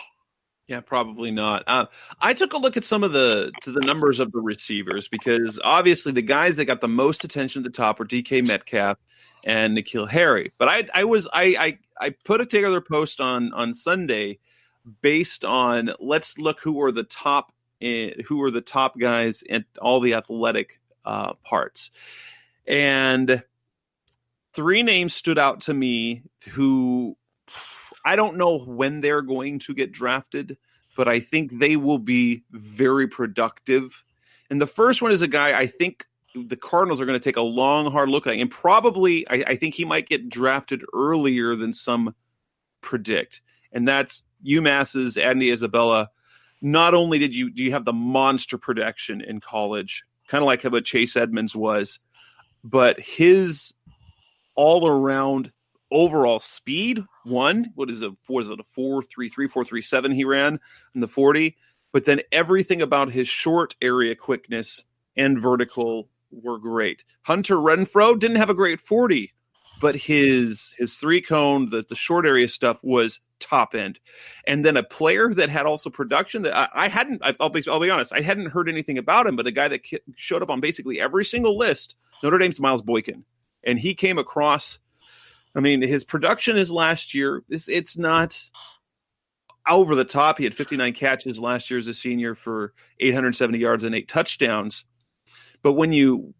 Yeah, probably not. I took a look at some of the numbers of the receivers because obviously the guys that got the most attention at the top were DK Metcalf and N'Keal Harry. But I put together a post on Sunday based on let's look who are the top guys at all the athletic parts, and three names stood out to me who I don't know when they're going to get drafted, but I think they will be very productive. And the first one is a guy I think the Cardinals are going to take a long, hard look at. And probably I think he might get drafted earlier than some predict. And that's UMass's Andy Isabella. Not only do you have the monster production in college, kind of like how Chase Edmonds was, but his all-around overall speed, what is it? A 4.33, 4.37 he ran in the 40, but then everything about his short area quickness and vertical were great. Hunter Renfrow didn't have a great 40, but his three cone, the short area stuff was top end. And then a player that had also production that I'll be honest, I hadn't heard anything about him, but a guy that showed up on basically every single list, Notre Dame's Miles Boykin. And he came across, I mean, his production is last year. It's not over the top. He had 59 catches last year as a senior for 870 yards and 8 touchdowns. But when you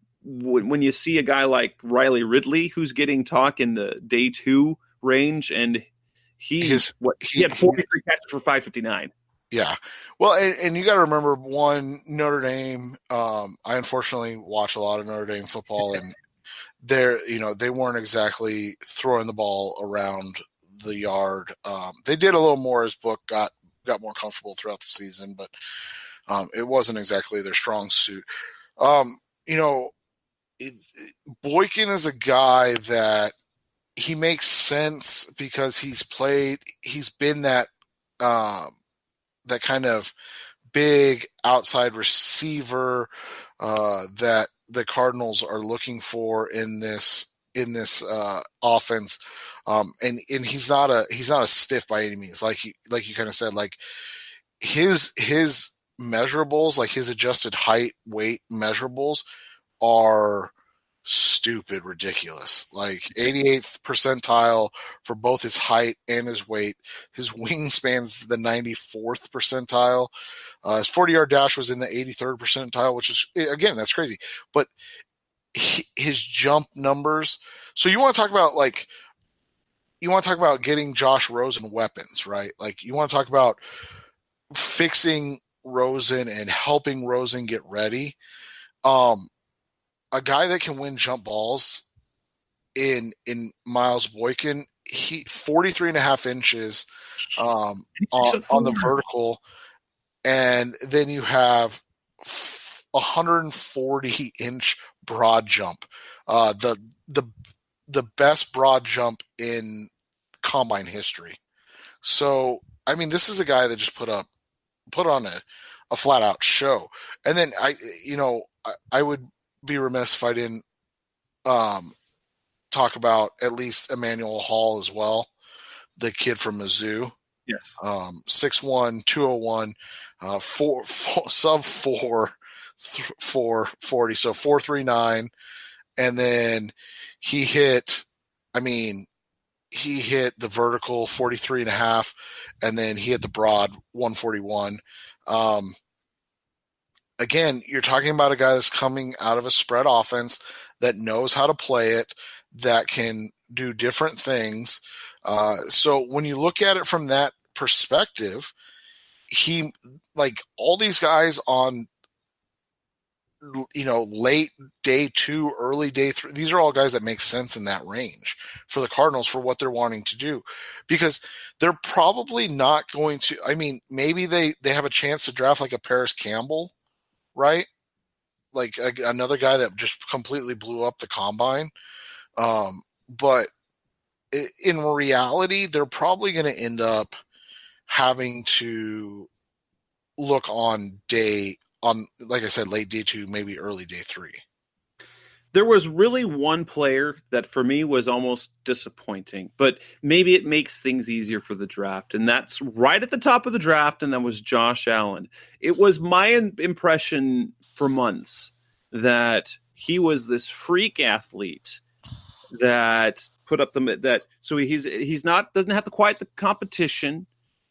see a guy like Riley Ridley, who's getting talk in the day 2 range, and he had 43 catches for 559. Yeah. Well, and you got to remember, one, Notre Dame, I unfortunately watch a lot of Notre Dame football, and they weren't exactly throwing the ball around the yard. They did a little more as Book got more comfortable throughout the season, but it wasn't exactly their strong suit. Boykin is a guy that he makes sense because he's been that kind of big outside receiver that the Cardinals are looking for in this offense, and he's not a stiff by any means. Like you kind of said, like his measurables, like his adjusted height weight measurables, are stupid ridiculous. Like 88th percentile for both his height and his weight. His wingspan's the 94th percentile. His 40-yard dash was in the 83rd percentile, which is, again, that's crazy. But his jump numbers. So you want to talk about getting Josh Rosen weapons, right? Like you want to talk about fixing Rosen and helping Rosen get ready. A guy that can win jump balls in Miles Boykin, he 43.5 inches on the vertical, and then you have 140-inch broad jump, the best broad jump in combine history. So I mean, this is a guy that just put on a flat out show. And then I would be remiss if I didn't talk about at least Emmanuel Hall as well, the kid from Mizzou. Yes. 6'1", 201, sub 440, so 439, and then he hit the vertical 43.5, and then he hit the broad 141. Again, you're talking about a guy that's coming out of a spread offense that knows how to play it, that can do different things. So when you look at it from that perspective, he, like all these guys on, late day 2, early day 3, these are all guys that make sense in that range for the Cardinals for what they're wanting to do, because they're probably not going to, I mean, maybe they have a chance to draft like a Paris Campbell, right? Like another guy that just completely blew up the combine. But in reality, they're probably going to end up having to look on like I said, late day 2, maybe early day 3. There was really one player that for me was almost disappointing, but maybe it makes things easier for the draft. And that's right at the top of the draft. And that was Josh Allen. It was my impression for months that he was this freak athlete that put up so he's not, doesn't have to quite the competition,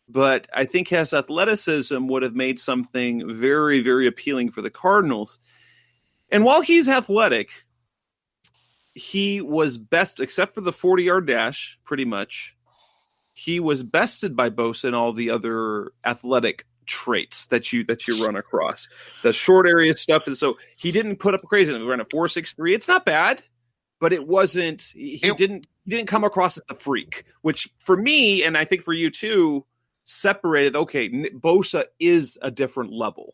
but I think his athleticism would have made something very, very appealing for the Cardinals. And while he's athletic, he was best, except for the 40-yard dash, pretty much. He was bested by Bosa and all the other athletic traits that you run across. The short area stuff is so he didn't put up a crazy. We ran a 4.63. It's not bad, but it wasn't. He didn't come across as the freak, which for me and I think for you too separated. Okay, Bosa is a different level,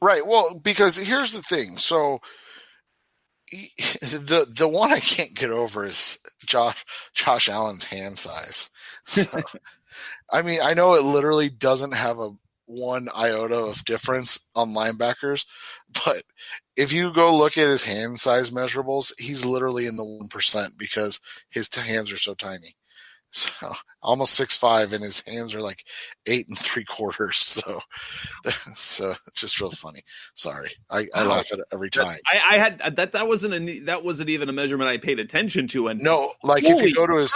right? Well, because here's the thing. So the one I can't get over is Josh Allen's hand size. So, I mean, I know it literally doesn't have a one iota of difference on linebackers, but if you go look at his hand size measurables, he's literally in the 1% because his hands are so tiny. So almost 6'5", and his hands are like 8 3/4. So it's just real funny. Sorry, I laugh at it every time. I had that wasn't even a measurement I paid attention to. And no, like if you go to his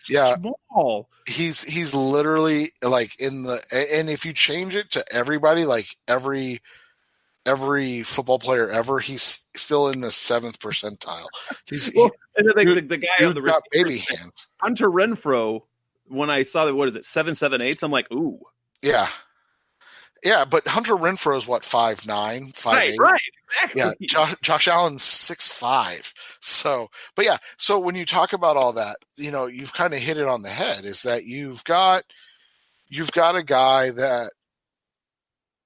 small, he's literally like and if you change it to everybody, like every football player ever, he's still in the 7th percentile. The guy on the wrist, baby hands. Hunter Renfrow. When I saw that, what is it, 7.78? I'm like, ooh, yeah, but Hunter Renfrow is what 5'9", 5'8". Right, exactly. Yeah, Josh Allen's 6'5". So, but yeah, so when you talk about all that, you've kind of hit it on the head. Is that you've got a guy that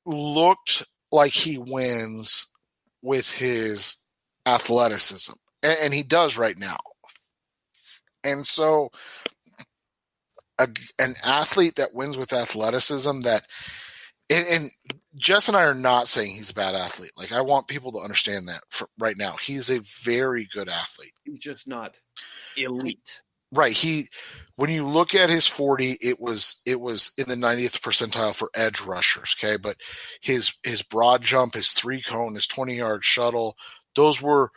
looked like he wins with his athleticism, and he does right now. And so an athlete that wins with athleticism and Jess and I are not saying he's a bad athlete. Like, I want people to understand that right now. He's a very good athlete. He's just not elite. Right. When you look at his 40, it was in the 90th percentile for edge rushers. Okay. But his broad jump, his 3-cone, his 20-yard shuttle, those were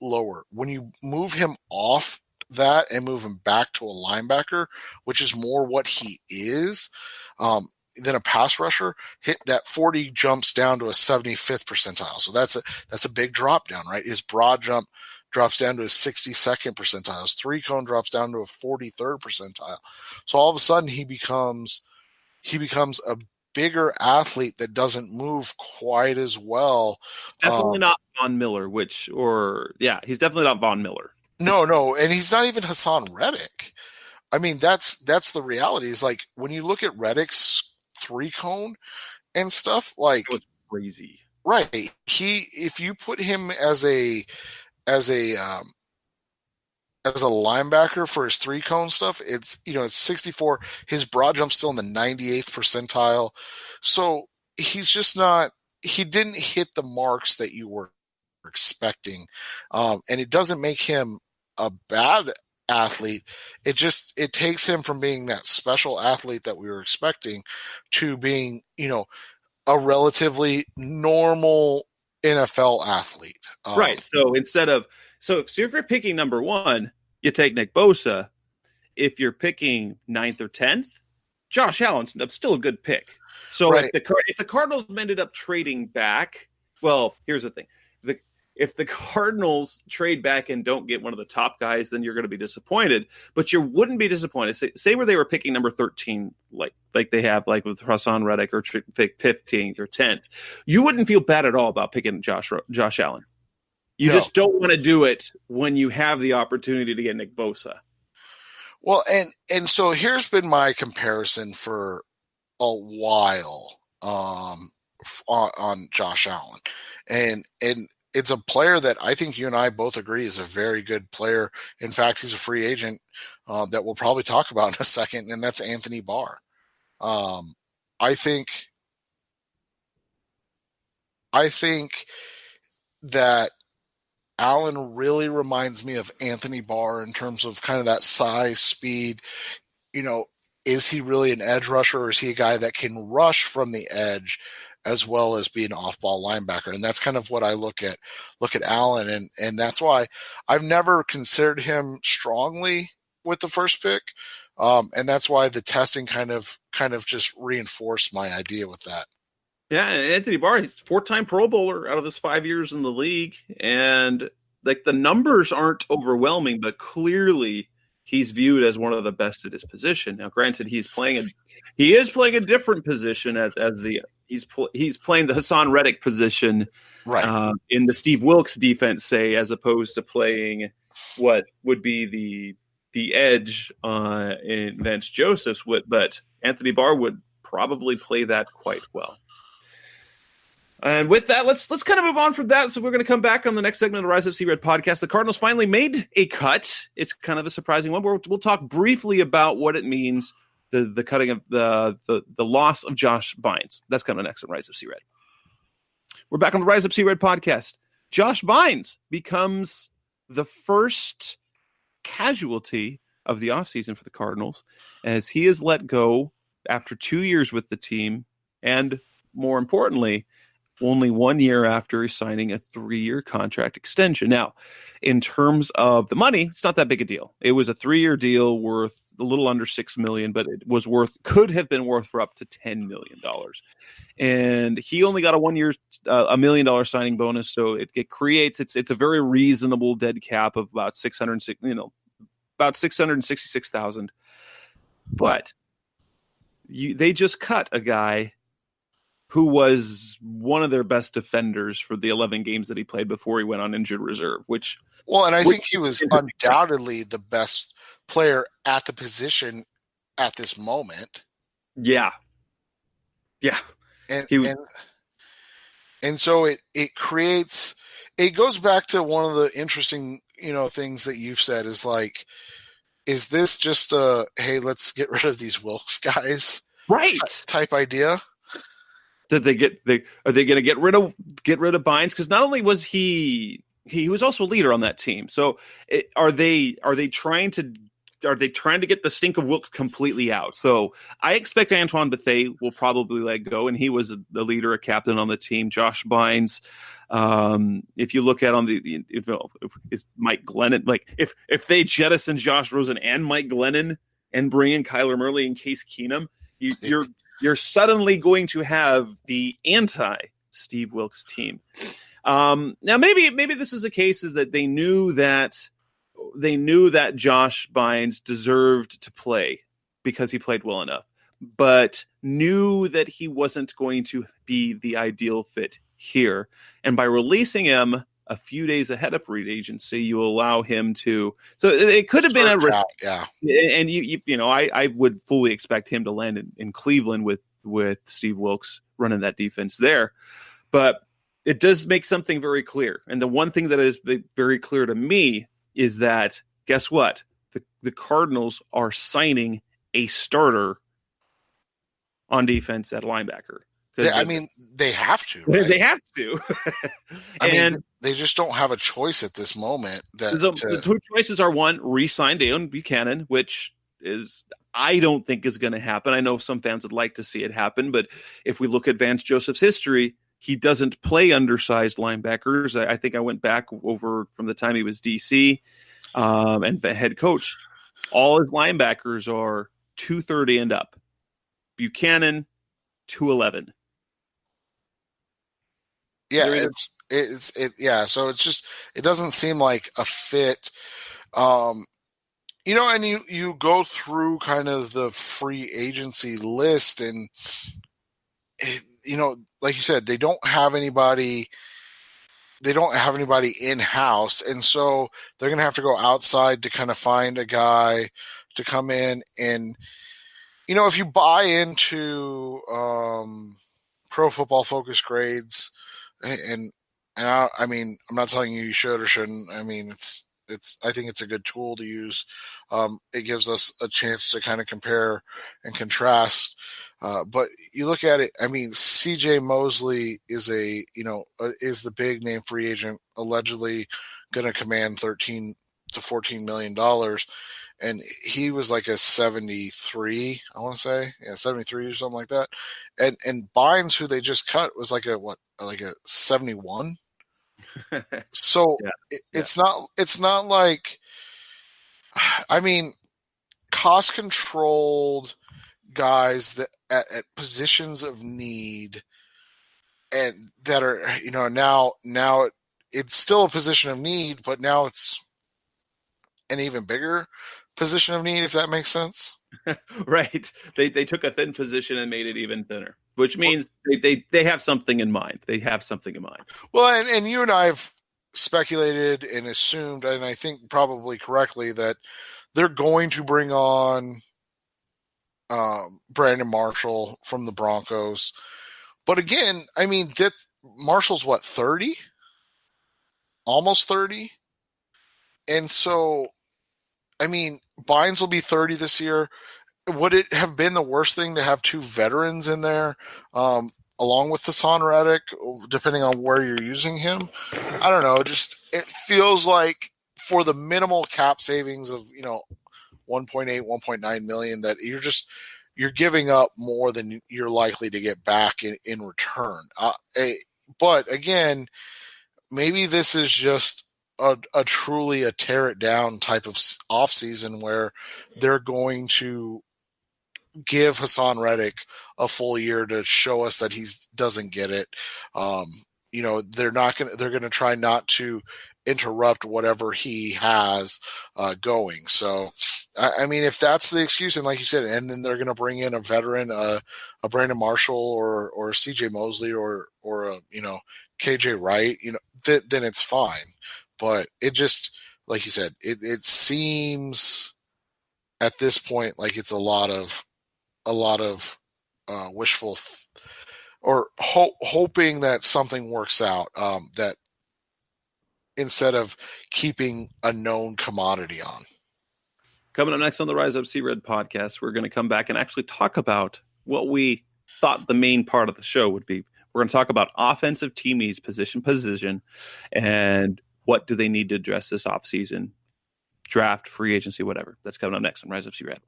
lower. When you move him off that and move him back to a linebacker, which is more what he is, than a pass rusher, hit that 40 jumps down to a 75th percentile. So that's a big drop down, right? His broad jump drops down to a 62nd percentile. His 3-cone drops down to a 43rd percentile. So all of a sudden he becomes a bigger athlete that doesn't move quite as well. Definitely not Von Miller, he's definitely not Von Miller. No, and he's not even Hassan Reddick. I mean, that's the reality. Is like when you look at Reddick's 3-cone and stuff, like it was crazy. Right. If you put him as a linebacker for his 3-cone stuff, it's 64. His broad jump's still in the 98th percentile. So he's just not. He didn't hit the marks that you were expecting, and it doesn't make him a bad athlete. It takes him from being that special athlete that we were expecting to being, a relatively normal NFL athlete. Right. So if you're picking number 1, you take Nick Bosa. If you're picking 9th or 10th, Josh Allen's still a good pick. So right. If the Cardinals ended up trading back, well, here's the thing. If the Cardinals trade back and don't get one of the top guys, then you're going to be disappointed. But you wouldn't be disappointed. Say where they were picking number 13, like they have, like with Hassan Reddick, or 15th or 10th. You wouldn't feel bad at all about picking Josh Allen. You just don't want to do it when you have the opportunity to get Nick Bosa. Well, and so here's been my comparison for a while on Josh Allen, and it's a player that I think you and I both agree is a very good player. In fact, he's a free agent that we'll probably talk about in a second, and that's Anthony Barr. I think that Allen really reminds me of Anthony Barr in terms of kind of that size, speed. Is he really an edge rusher, or is he a guy that can rush from the edge as well as be an off-ball linebacker? And that's kind of what I look at Allen, and that's why I've never considered him strongly with the first pick, and that's why the testing kind of just reinforced my idea with that. Yeah, and Anthony Barr, he's a 4-time Pro Bowler out of his 5 years in the league, and like the numbers aren't overwhelming, but clearly he's viewed as one of the best at his position. Now, granted, he is playing a different position he's playing the Hassan Reddick position, right, in the Steve Wilkes defense, say, as opposed to playing what would be the edge in Vance Joseph's. But Anthony Barr would probably play that quite well. And with that, let's kind of move on from that. So we're going to come back on the next segment of the Rise Up See Red podcast. The Cardinals finally made a cut. It's kind of a surprising one. We'll talk briefly about what it means, the cutting of the loss of Josh Bynes. That's coming next on Rise Up See Red. We're back on the Rise Up See Red podcast. Josh Bynes becomes the first casualty of the offseason for the Cardinals, as he is let go after 2 years with the team, and more importantly, only 1 year after signing a 3-year contract extension. Now, in terms of the money, it's not that big a deal. It was a 3-year deal worth a little under $6 million, but it was could have been worth for up to $10 million. And he only got a 1 year, $1 million signing bonus. So it creates, it's a very reasonable dead cap of about about $666,000. But they just cut a guy who was one of their best defenders for the 11 games that he played before he went on injured reserve, and I think he was undoubtedly the best player at the position at this moment. Yeah. Yeah. And so it creates, it goes back to one of the interesting, things that you've said is like, is this just a, hey, let's get rid of these Wilkes guys, right, type idea? Did are they going to get rid of Bynes? Because not only was he was also a leader on that team. So are they trying to get the stink of Wilkes completely out? So I expect Antoine Bethea will probably let go, and he was the leader, a captain on the team. Josh Bynes, if you look at is Mike Glennon, like if they jettison Josh Rosen and Mike Glennon and bring in Kyler Murray and Case Keenum, you're suddenly going to have the anti-Steve Wilkes team. Now, maybe this is a case is that they knew that Josh Bynes deserved to play because he played well enough, but knew that he wasn't going to be the ideal fit here. And by releasing him a few days ahead of free agency, you allow him to. So it could have been a risk. Yeah. And I would fully expect him to land in Cleveland with Steve Wilkes running that defense there. But it does make something very clear. And the one thing that is very clear to me is that, guess what? The Cardinals are signing a starter on defense at linebacker. They have to. Right? They have to. They just don't have a choice at this moment. The two choices are, one, re-sign Deion Buchanan, which is I don't think is going to happen. I know some fans would like to see it happen, but if we look at Vance Joseph's history, he doesn't play undersized linebackers. I think I went back over from the time he was DC and the head coach. All his linebackers are 230 and up. Buchanan, 211. Yeah, so it's just, it doesn't seem like a fit. And you go through kind of the free agency list, and like you said, they don't have anybody in-house, and so they're going to have to go outside to kind of find a guy to come in. And if you buy into Pro Football Focus grades, and I'm not telling you should or shouldn't. I mean, I think it's a good tool to use. It gives us a chance to kind of compare and contrast. But you look at it, I mean, C.J. Mosley is is the big name free agent, allegedly going to command $13 to $14 million. And he was like a 73, I want to say. Yeah, 73 or something like that. And Bynes, who they just cut, was like a 71. So it's not like, I mean, cost controlled guys that at positions of need and that are, now it's still a position of need, but now it's an even bigger position of need, if that makes sense. Right. They took a thin position and made it even thinner, which means they have something in mind. They have something in mind. Well, and you and I have speculated and assumed, and I think probably correctly, that they're going to bring on Brandon Marshall from the Broncos. But again, I mean, Marshall's what, 30? Almost 30? And so, I mean, Bynes will be 30 this year. Would it have been the worst thing to have two veterans in there, along with Hassan Reddick, depending on where you're using him? I don't know. It feels like for the minimal cap savings of 1.8, 1.9 million, that you're giving up more than you're likely to get back in return. But again, maybe this is just a truly a tear it down type of offseason where they're going to give Hassan Reddick a full year to show us that he doesn't get it. They're going to try not to interrupt whatever he has going. So, I mean, if that's the excuse, and like you said, and then they're going to bring in a veteran, a Brandon Marshall or CJ Mosley or KJ Wright, then it's fine. But it just, like you said, it seems at this point like it's a lot of wishful or hoping that something works out, that instead of keeping a known commodity on. Coming up next on the Rise Up See Red podcast, we're going to come back and actually talk about what we thought the main part of the show would be. We're going to talk about offensive team needs, position, and what do they need to address this offseason, draft, free agency, whatever. That's coming up next on Rise Up See Red.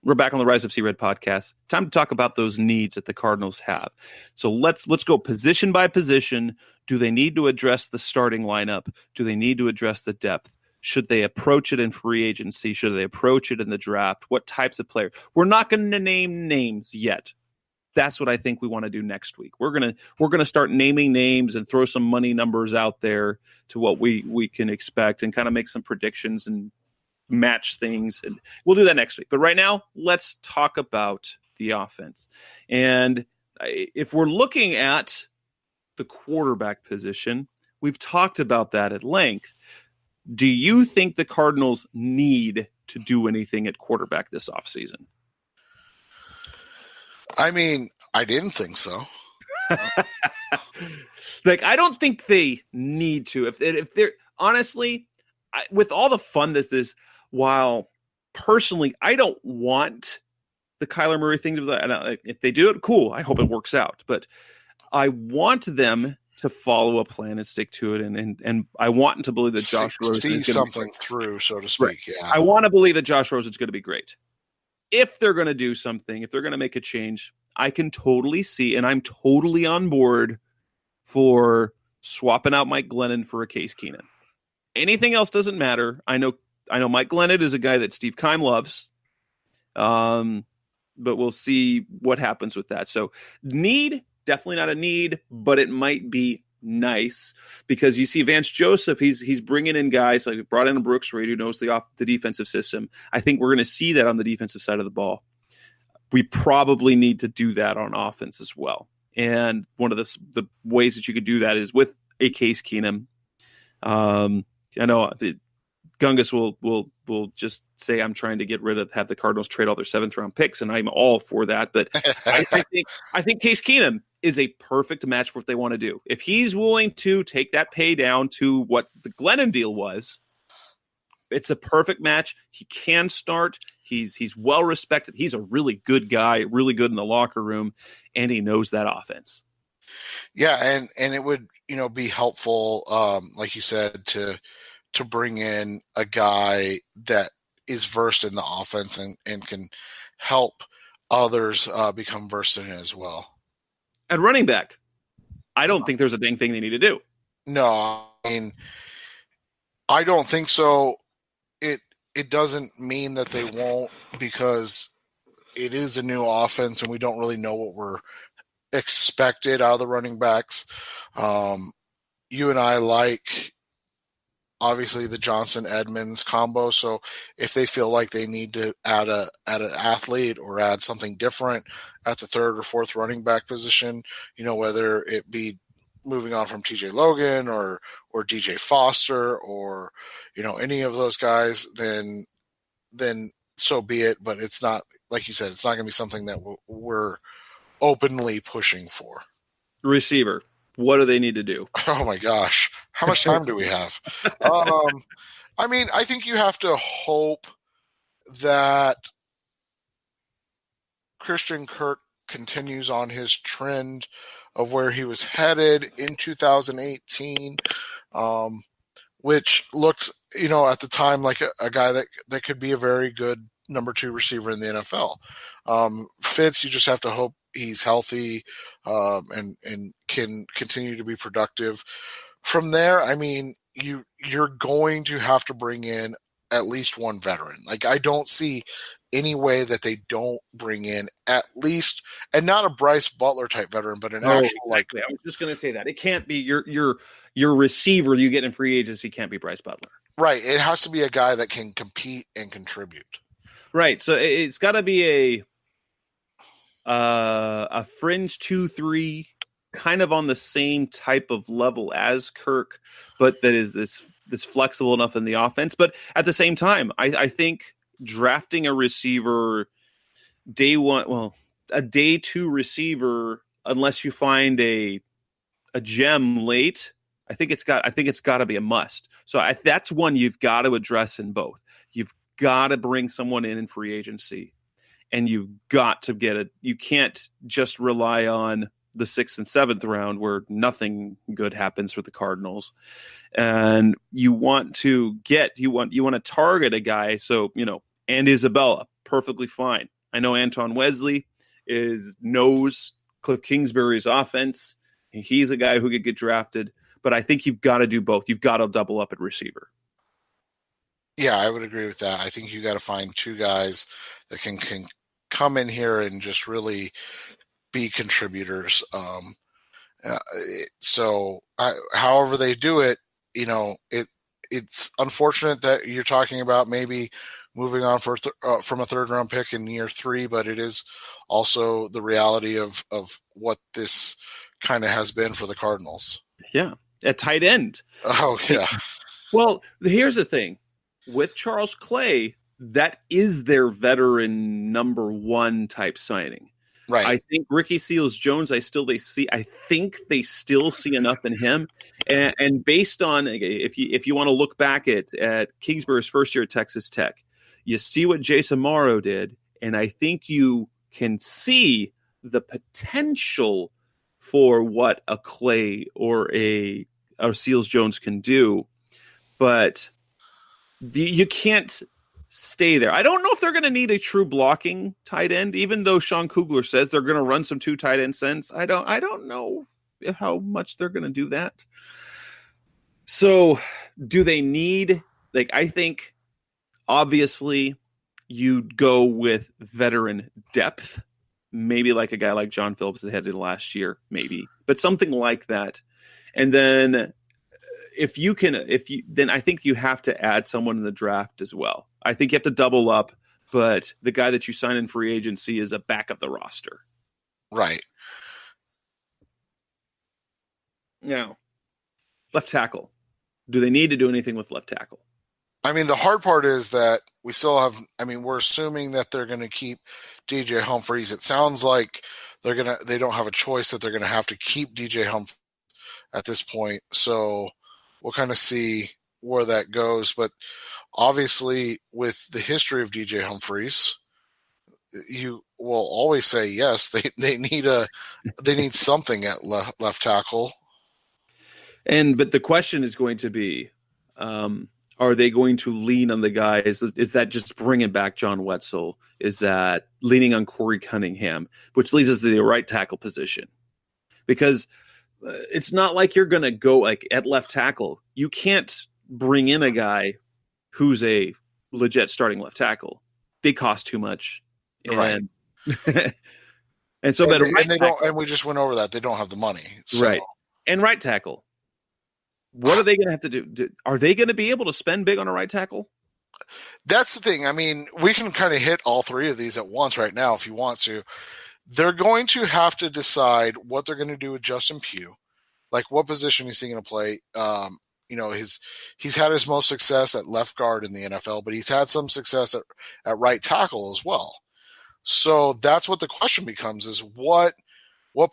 We're back on the Rise Up See Red podcast. Time to talk about those needs that the Cardinals have. So let's go position by position. Do they need to address the starting lineup? Do they need to address the depth? Should they approach it in free agency? Should they approach it in the draft? What types of players? We're not going to name names yet. That's what I think we want to do next week. We're gonna start naming names and throw some money numbers out there to what we can expect and kind of make some predictions and match things, and we'll do that next week. But right now, let's talk about the offense. And if we're looking at the quarterback position, we've talked about that at length. Do you think the Cardinals need to do anything at quarterback this offseason? I mean, I didn't think so. I don't think they need to. If they're honestly, with all the fun this is, while personally I don't want the Kyler Murray thing to, if they do it, cool. I hope it works out. But I want them to follow a plan and stick to it, and I want to believe that Josh Rosen see something through, so to speak. Right. Yeah, I want to believe that Josh Rosen's going to be great. If they're going to do something, if they're going to make a change, I can totally see, and I'm totally on board for swapping out Mike Glennon for a Case Keenum. Anything else doesn't matter. I know Mike Glennon is a guy that Steve Keim loves, but we'll see what happens with that. So definitely not a need, but it might be nice because you see Vance Joseph, he's bringing in guys like brought in a Brooks Reed who knows the defensive system. I think we're going to see that on the defensive side of the ball. We probably need to do that on offense as well. And one of the ways that you could do that is with a Case Keenum. I know Gungus will just say I'm trying to have the Cardinals trade all their 7th round picks, and I'm all for that. But I think Case Keenum is a perfect match for what they want to do. If he's willing to take that pay down to what the Glennon deal was, it's a perfect match. He can start. He's well respected. He's a really good guy, really good in the locker room, and he knows that offense. Yeah, and it would, be helpful, like you said, to bring in a guy that is versed in the offense and can help others become versed in it as well. At running back, I don't think there's a dang thing they need to do. No, I mean, I don't think so. It doesn't mean that they won't, because it is a new offense and we don't really know what we're expected out of the running backs. You and I like, obviously, the Johnson-Edmonds combo. So if they feel like they need to add an athlete or add something different at the third or fourth running back position, whether it be moving on from TJ Logan or DJ Foster or, any of those guys, then so be it. But it's not, like you said, it's not going to be something that we're openly pushing for. Receiver, what do they need to do? Oh my gosh. How much time do we have? I mean, I think you have to hope that Christian Kirk continues on his trend of where he was headed in 2018, which looked, at the time like a guy that could be a very good number 2 receiver in the NFL. Fitz, you just have to hope he's healthy and can continue to be productive. From there, I mean, you're going to have to bring in at least one veteran. Like, I don't see any way that they don't bring in at least, and not a Bryce Butler type veteran, but an actual, exactly. I was just going to say that it can't be your receiver you get in free agency can't be Bryce Butler. Right. It has to be a guy that can compete and contribute. Right. So it's got to be a fringe 2-3, kind of on the same type of level as Kirk, but that is this flexible enough in the offense. But at the same time, I think drafting a receiver day one, well, a day 2 receiver, unless you find a gem late, I think it's got to be a must. So that's one you've got to address in both. You've got to bring someone in free agency, and you've got to get it. You can't just rely on the 6th and 7th round where nothing good happens for the Cardinals. And you want to target a guy. So, and Isabella, perfectly fine. I know Anton Wesley knows Cliff Kingsbury's offense. He's a guy who could get drafted, but I think you've got to do both. You've got to double up at receiver. Yeah, I would agree with that. I think you got to find 2 guys that can come in here and just really be contributors. However they do it, it's unfortunate that you're talking about maybe moving on from a 3rd round pick in year 3, but it is also the reality of what this kind of has been for the Cardinals. Yeah, at tight end. Oh yeah. Well, here's the thing with Charles Clay, that is their veteran number 1 type signing. Right. I think Ricky Seals-Jones, I think they still see enough in him. And based on, if you want to look back at Kingsbury's first year at Texas Tech, you see what Jason Morrow did, and I think you can see the potential for what a Clay or a Seals-Jones can do. But you can't stay there. I don't know if they're going to need a true blocking tight end, even though Sean Kugler says they're going to run some 2 tight end sets. I don't know how much they're going to do that. So do they need, I think obviously you'd go with veteran depth, maybe like a guy like John Phillips that had in last year, maybe, but something like that. And then then I think you have to add someone in the draft as well. I think you have to double up, but the guy that you sign in free agency is a back of the roster. Right. Now, left tackle. Do they need to do anything with left tackle? I mean, the hard part is that we still have, we're assuming that they're going to keep DJ Humphries. It sounds like they don't have a choice, that they're going to have to keep DJ Humphries at this point. So we'll kind of see where that goes. But Obviously, with the history of DJ Humphries, you will always say yes. They need something at left tackle. But the question is going to be, are they going to lean on the guys? Is that just bringing back John Wetzel? Is that leaning on Corey Cunningham, which leads us to the right tackle position? Because it's not like you're going to go like at left tackle. You can't bring in a guy who's a legit starting left tackle. They cost too much. Right. And so, and we just went over that. They don't have the money. So. Right. And right tackle. What are they going to have to do? Are they going to be able to spend big on a right tackle? That's the thing. I mean, we can kind of hit all three of these at once right now if you want to. They're going to have to decide what they're going to do with Justin Pugh. Like, what position is he going to play? He's had his most success at left guard in the NFL, but he's had some success at right tackle as well. So that's what the question becomes: is what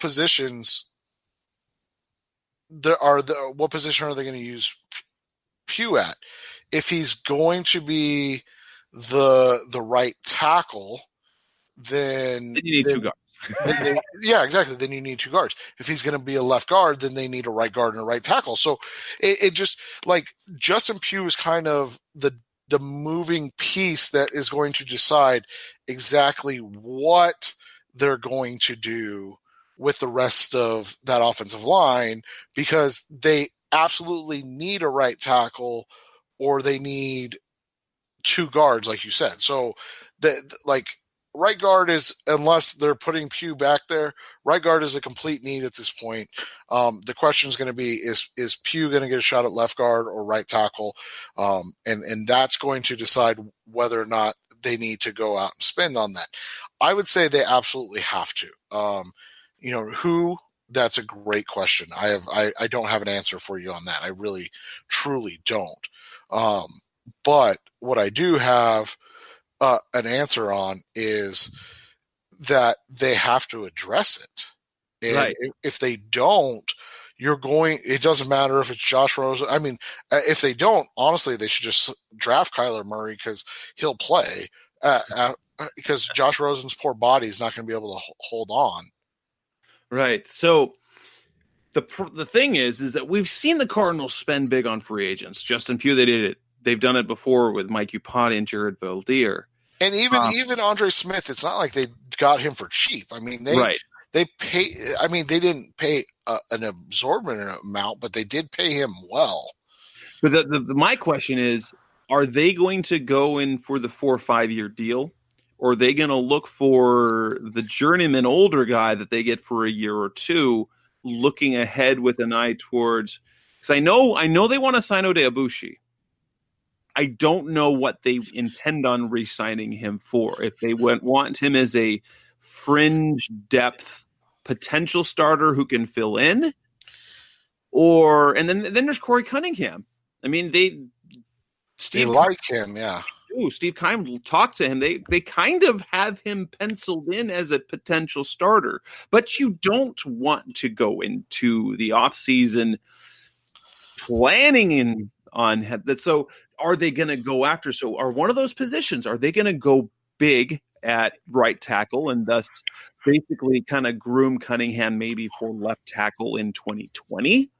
positions what position are they going to use Pugh at? If he's going to be the right tackle, then you need two guards. Exactly. Then you need two guards. If he's going to be a left guard, then they need a right guard and a right tackle. So it just like Justin Pugh is kind of the moving piece that is going to decide exactly what they're going to do with the rest of that offensive line, because they absolutely need a right tackle or they need two guards, like you said. So right guard is, unless they're putting Pugh back there, right guard is a complete need at this point. The question is going to be, is Pugh going to get a shot at left guard or right tackle? And that's going to decide whether or not they need to go out and spend on that. I would say they absolutely have to. Who? That's a great question. I don't have an answer for you on that. I really, truly don't. But what I do have an answer on is that they have to address it. And right. If they don't, it doesn't matter if it's Josh Rosen. I mean, if they don't, honestly, they should just draft Kyler Murray because he'll play because Josh Rosen's poor body is not going to be able to hold on. Right. So the thing is that we've seen the Cardinals spend big on free agents. Justin Pugh, they did it. They've done it before with Mike Upati and Jared Valdir. And even Andre Smith, it's not like they got him for cheap. I mean, they pay. I mean, they didn't pay an absorbent amount, but they did pay him well. But my question is, are they going to go in for the 4 or 5 year deal, or are they going to look for the journeyman older guy that they get for a year or two, looking ahead with an eye towards? Because I know they want to sign Ode Abushi. I don't know what they intend on re-signing him for. If they want him as a fringe depth potential starter who can fill in, and then there's Corey Cunningham. I mean, they like him, yeah. Steve Keim talked to him. They kind of have him penciled in as a potential starter, but you don't want to go into the offseason planning on that. So are they going to go after? So are one of those positions, are they going to go big at right tackle and thus basically kind of groom Cunningham maybe for left tackle in 2020?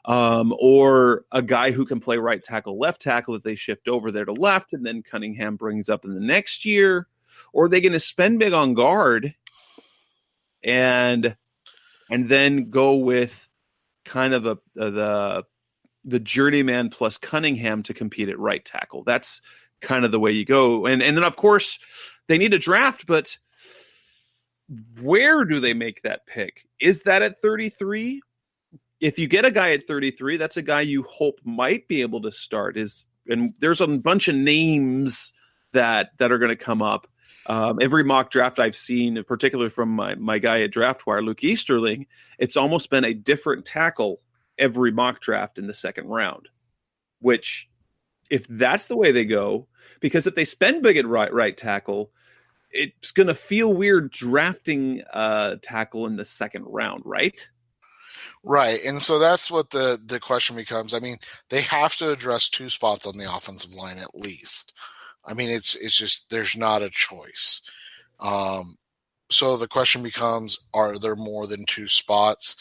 Or a guy who can play right tackle, left tackle that they shift over there to left and then Cunningham brings up in the next year? Or are they going to spend big on guard and then go with kind of the journeyman plus Cunningham to compete at right tackle? That's kind of the way you go. And then, of course, they need a draft, but where do they make that pick? Is that at 33? If you get a guy at 33, that's a guy you hope might be able to start. And there's a bunch of names that are going to come up. Every mock draft I've seen, particularly from my guy at DraftWire, Luke Easterling, it's almost been a different tackle every mock draft in the second round, which if that's the way they go, because if they spend big at right tackle, it's going to feel weird drafting a tackle in the second round, right? Right. And so that's what the question becomes. I mean, they have to address two spots on the offensive line at least. I mean, it's just there's not a choice. So the question becomes, are there more than two spots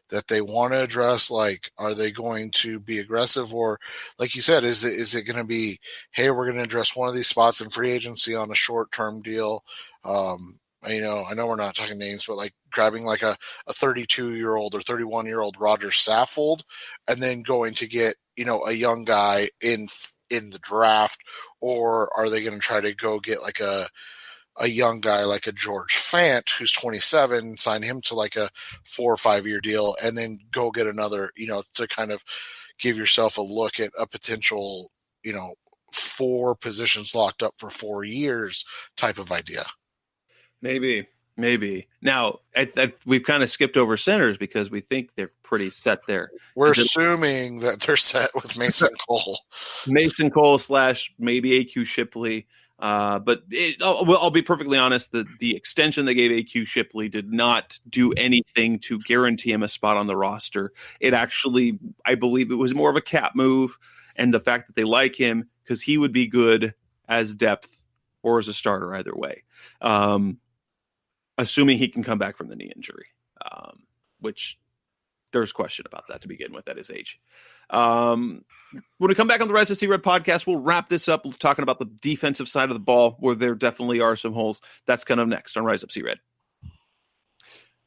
that they want to address? Like, are they going to be aggressive, or like you said, is it going to be, hey, we're going to address one of these spots in free agency on a short-term deal? I know we're not talking names, but like grabbing like a 32-year-old or 31-year-old Roger Saffold and then going to get, a young guy in the draft, or are they going to try to go get like a young guy like a George Fant who's 27, sign him to like a 4 or 5 year deal, and then go get another, to kind of give yourself a look at a potential, 4 positions locked up for 4 years type of idea. Maybe. Now, we've kind of skipped over centers because we think they're pretty set there. We're assuming that they're set with Mason Cole. Mason Cole / maybe AQ Shipley. But I'll be perfectly honest, the extension they gave AQ Shipley did not do anything to guarantee him a spot on the roster. It actually, I believe it was more of a cap move, and the fact that they like him because he would be good as depth or as a starter either way. Assuming he can come back from the knee injury, which there's question about that to begin with at his age. When we come back on the Rise of C-Red podcast, we'll wrap this up talking about the defensive side of the ball, where there definitely are some holes. That's kind of next on Rise Up C-Red.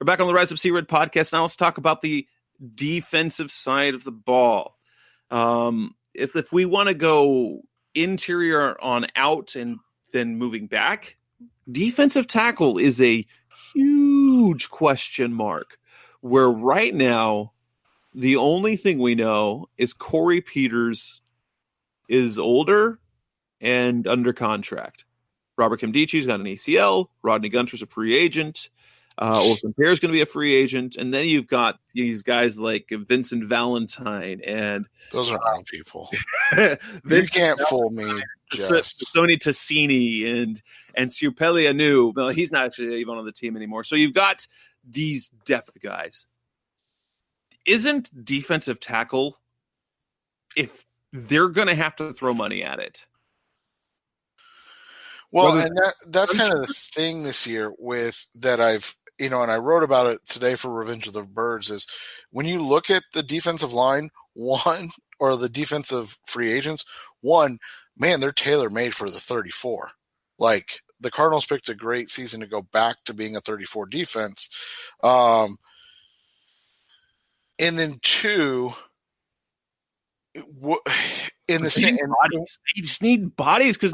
We're back on the Rise Up C-Red podcast. Now let's talk about the defensive side of the ball. If we want to go interior on out and then moving back, defensive tackle is a huge question mark, where right now the only thing we know is Corey Peters is older and under contract. Robert Kimdichi's got an ACL. Rodney Gunter's a free agent. Orson Pere's going to be a free agent. And then you've got these guys like Vincent Valentine. And those are wrong people. You can't fool me. Sony Tassini and Siupeli Anu. Well, he's not actually even on the team anymore. So you've got these depth guys. Isn't defensive tackle, if they're going to have to throw money at it? Well, and that's kind of the thing this year with that I've, and I wrote about it today for Revenge of the Birds, is when you look at the defensive line, or the defensive free agents, man, they're tailor-made for the 34. Like, the Cardinals picked a great season to go back to being a 34 defense. And then 2, in the same bodies. They just need bodies because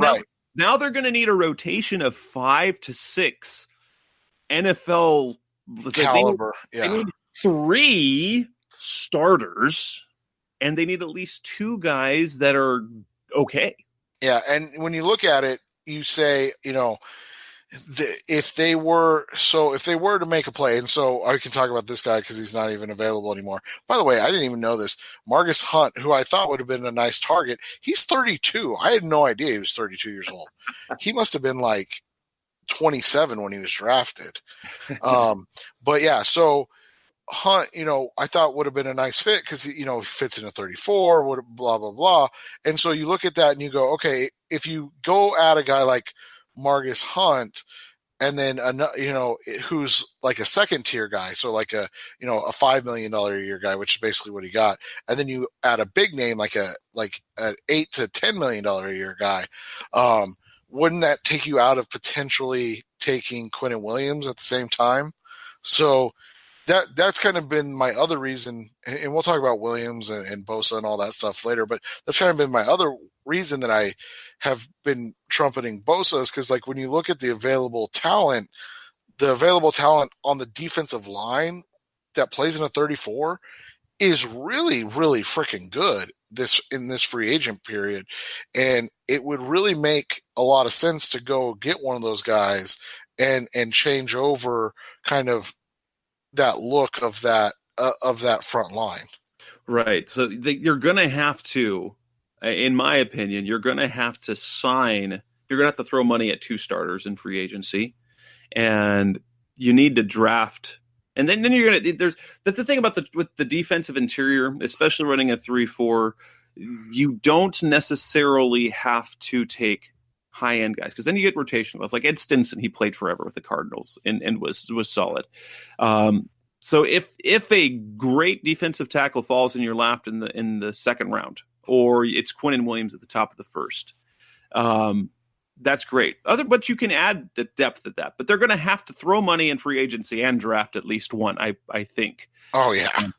now they're going to need a rotation of 5 to 6 NFL caliber. They need 3 starters, and they need at least 2 guys that are okay. Yeah, and when you look at it, you say, if they were to make a play, and so I can talk about this guy because he's not even available anymore. By the way, I didn't even know this. Margus Hunt, who I thought would have been a nice target, he's 32. I had no idea he was 32 years old. He must have been like 27 when he was drafted. But yeah, so Hunt, I thought would have been a nice fit because, he fits in a 34, blah, blah, blah. And so you look at that and you go, okay, if you go at a guy like Margus Hunt and then, who's like a second tier guy. So like a $5 million a year guy, which is basically what he got. And then you add a big name, like an $8 to $10 million a year guy. Wouldn't that take you out of potentially taking Quinnen Williams at the same time? So that's kind of been my other reason, and we'll talk about Williams and Bosa and all that stuff later, but that's kind of been my other reason that I have been trumpeting Bosa, is because, like, when you look at the available talent on the defensive line that plays in a 34 is really, really freaking good in this free agent period. And it would really make a lot of sense to go get one of those guys and change over kind of that look of that front line. Right. So you're going to have to, in my opinion, you're going to have to throw money at 2 starters in free agency, and you need to draft And then you're gonna that's the thing about with the defensive interior, especially running a 3-4. You don't necessarily have to take high end guys because then you get rotational guys like Ed Stinson. He played forever with the Cardinals and was solid. So if a great defensive tackle falls in your lap in the second round, or it's Quinnen Williams at the top of the first, that's great. But you can add the depth of that. But they're going to have to throw money in free agency and draft at least one, I think. Oh yeah,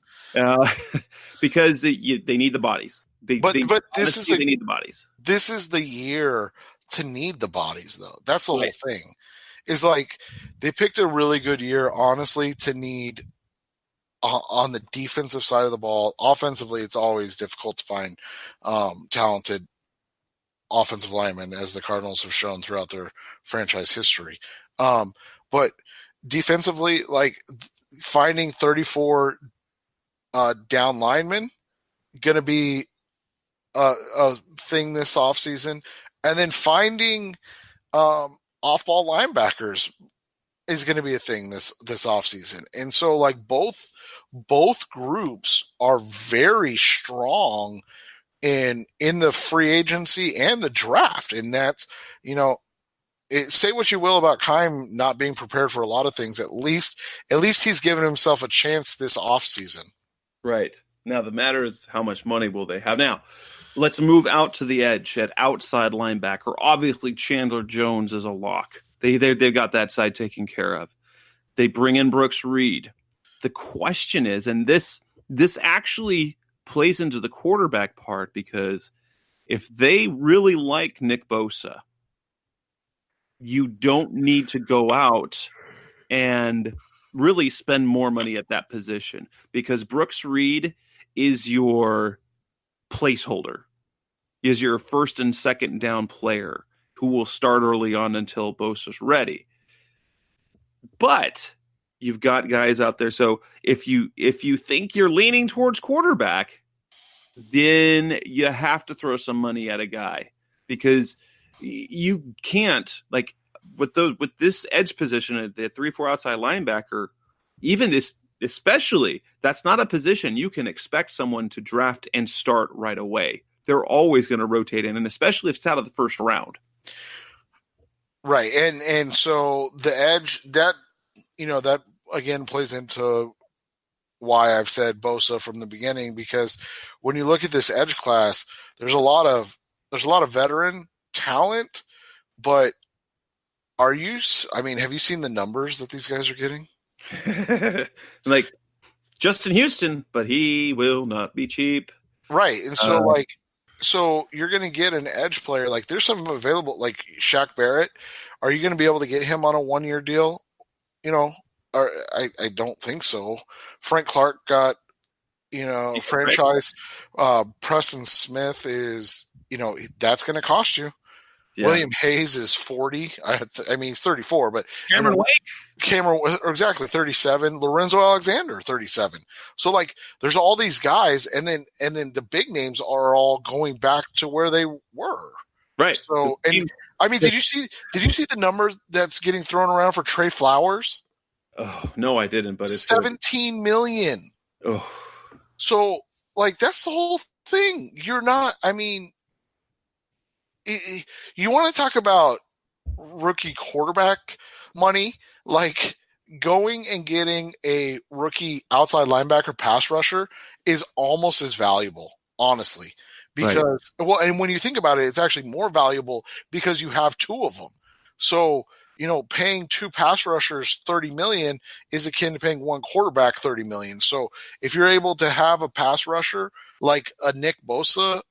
because they need the bodies. They need the bodies. This is the year to need the bodies, though. That's the whole thing. Is like they picked a really good year, honestly, to need on the defensive side of the ball. Offensively, it's always difficult to find talented offensive linemen, as the Cardinals have shown throughout their franchise history. But defensively, like finding 34 down linemen going to be a thing this offseason. And then finding off-ball linebackers is going to be a thing this offseason. And so like both groups are very strong in the free agency and the draft. And that's, say what you will about Keim not being prepared for a lot of things. At least he's given himself a chance this offseason. Right. Now the matter is how much money will they have. Now let's move out to the edge at outside linebacker. Obviously Chandler Jones is a lock. They've got that side taken care of. They bring in Brooks Reed. The question is, and this actually plays into the quarterback part, because if they really like Nick Bosa, you don't need to go out and really spend more money at that position, because Brooks Reed is your placeholder, is your first and second down player who will start early on until Bosa's ready. But you've got guys out there. So if you think you're leaning towards quarterback, then you have to throw some money at a guy, because you can't, like with this edge position at the 3-4 outside linebacker, even this, especially, that's not a position you can expect someone to draft and start right away. They're always going to rotate in, and especially if it's out of the first round. Right. And so the edge that again plays into why I've said Bosa from the beginning, because when you look at this edge class, there's a lot of veteran talent, but have you seen the numbers that these guys are getting? Like Justin Houston, but he will not be cheap. Right. And so so you're going to get an edge player. Like there's some available, like Shaq Barrett. Are you going to be able to get him on a 1-year deal? Or I don't think so. Frank Clark got, franchise. Preston Smith is, that's going to cost you. Yeah. William Hayes is 40. He's 34, but exactly 37. Lorenzo Alexander, 37. So like, there's all these guys, and then the big names are all going back to where they were. Right. So, and did you see the number that's getting thrown around for Trey Flowers? Oh no, I didn't. But it's $17 million. Oh, so like that's the whole thing. You're not. You want to talk about rookie quarterback money? Like going and getting a rookie outside linebacker pass rusher is almost as valuable, honestly. Because and when you think about it, it's actually more valuable because you have two of them. So, paying two pass rushers $30 million is akin to paying one quarterback $30 million. So if you're able to have a pass rusher like a Nick Bosa,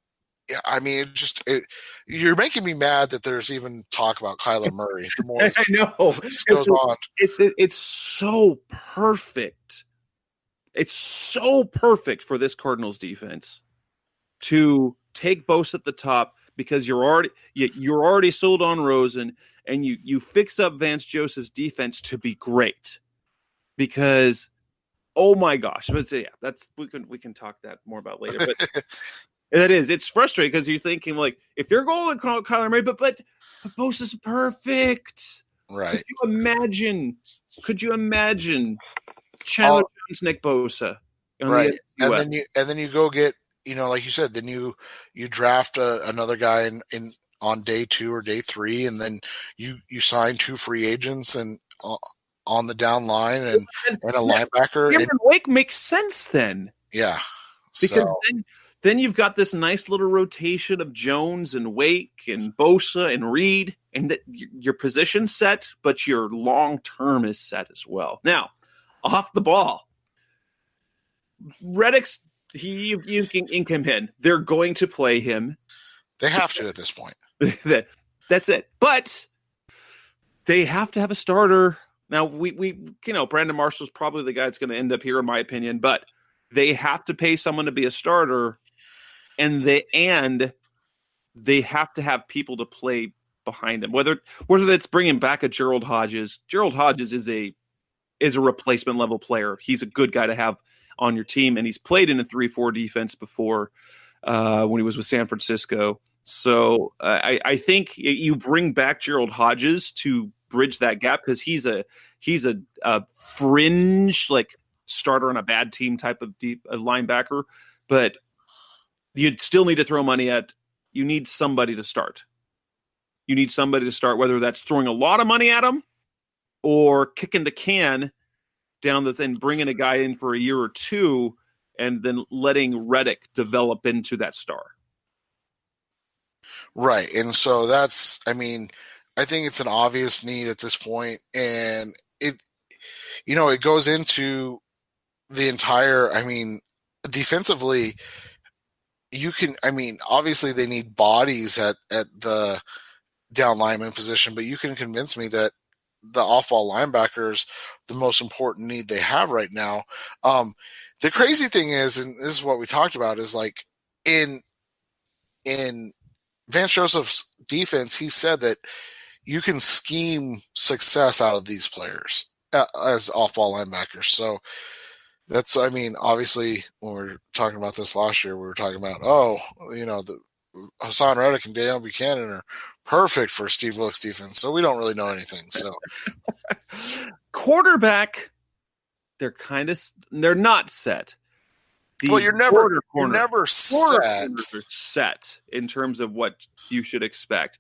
you're making me mad that there's even talk about Kyler Murray. The more I know this goes on. It's so perfect. It's so perfect for this Cardinals defense to take Bosa at the top, because you're already sold on Rosen, and you fix up Vance Joseph's defense to be great, because oh my gosh, but yeah, we can talk that more about later. But it's frustrating because you're thinking like, if you're going to call Kyler Murray, but Bosa's perfect, right? Could you imagine Chandler Jones, Nick Bosa. Right. And then you go get, like you said, then you draft another guy in on day 2 or day 3, and then you sign 2 free agents and on the down line and a linebacker. Cameron Wake makes sense then. Yeah. Because then you've got this nice little rotation of Jones and Wake and Bosa and Reed, and your position set, but your long term is set as well. Now, off the ball, Reddick's you can ink him in. They're going to play him. They have to at this point. That's it. But they have to have a starter. Now we Brandon Marshall's probably the guy that's going to end up here, in my opinion, but they have to pay someone to be a starter, and they have to have people to play behind him. Whether it's bringing back a Gerald Hodges. Gerald Hodges is a replacement level player. He's a good guy to have on your team, and he's played in a 3-4 defense before when he was with San Francisco. So I think you bring back Gerald Hodges to bridge that gap, because he's a fringe starter on a bad team type of linebacker, but you'd still need to throw money at. You need somebody to start. Whether that's throwing a lot of money at him or kicking the can down the thing, bringing a guy in for a year or 2, and then letting Reddick develop into that star. Right. And so I think it's an obvious need at this point, and it goes into the entire, defensively, obviously they need bodies at the down lineman position, but you can convince me that the off-ball linebacker is the most important need they have right now. The crazy thing is, and this is what we talked about, is in Vance Joseph's defense, he said that you can scheme success out of these players as off-ball linebackers. So that's, obviously when we were talking about this last year, we were talking about, the Hassan Reddick and Deion Buchanan are perfect for Steve Wilkes' defense. So we don't really know anything. So quarterback, they're not set. You're never set in terms of what you should expect.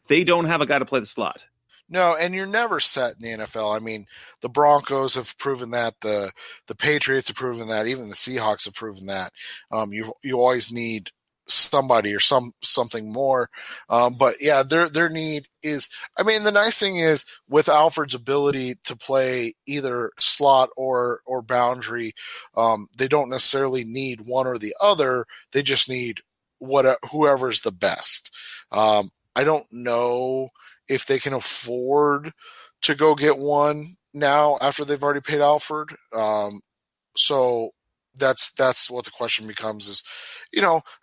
They don't have a guy to play the slot. No, and you're never set in the NFL. The Broncos have proven that. The Patriots have proven that. Even the Seahawks have proven that. You always need somebody or something more. But yeah, their need is. The nice thing is with Alfred's ability to play either slot or boundary, they don't necessarily need one or the other. They just need whoever's the best. I don't know if they can afford to go get one now after they've already paid Alfred. So that's what the question becomes is,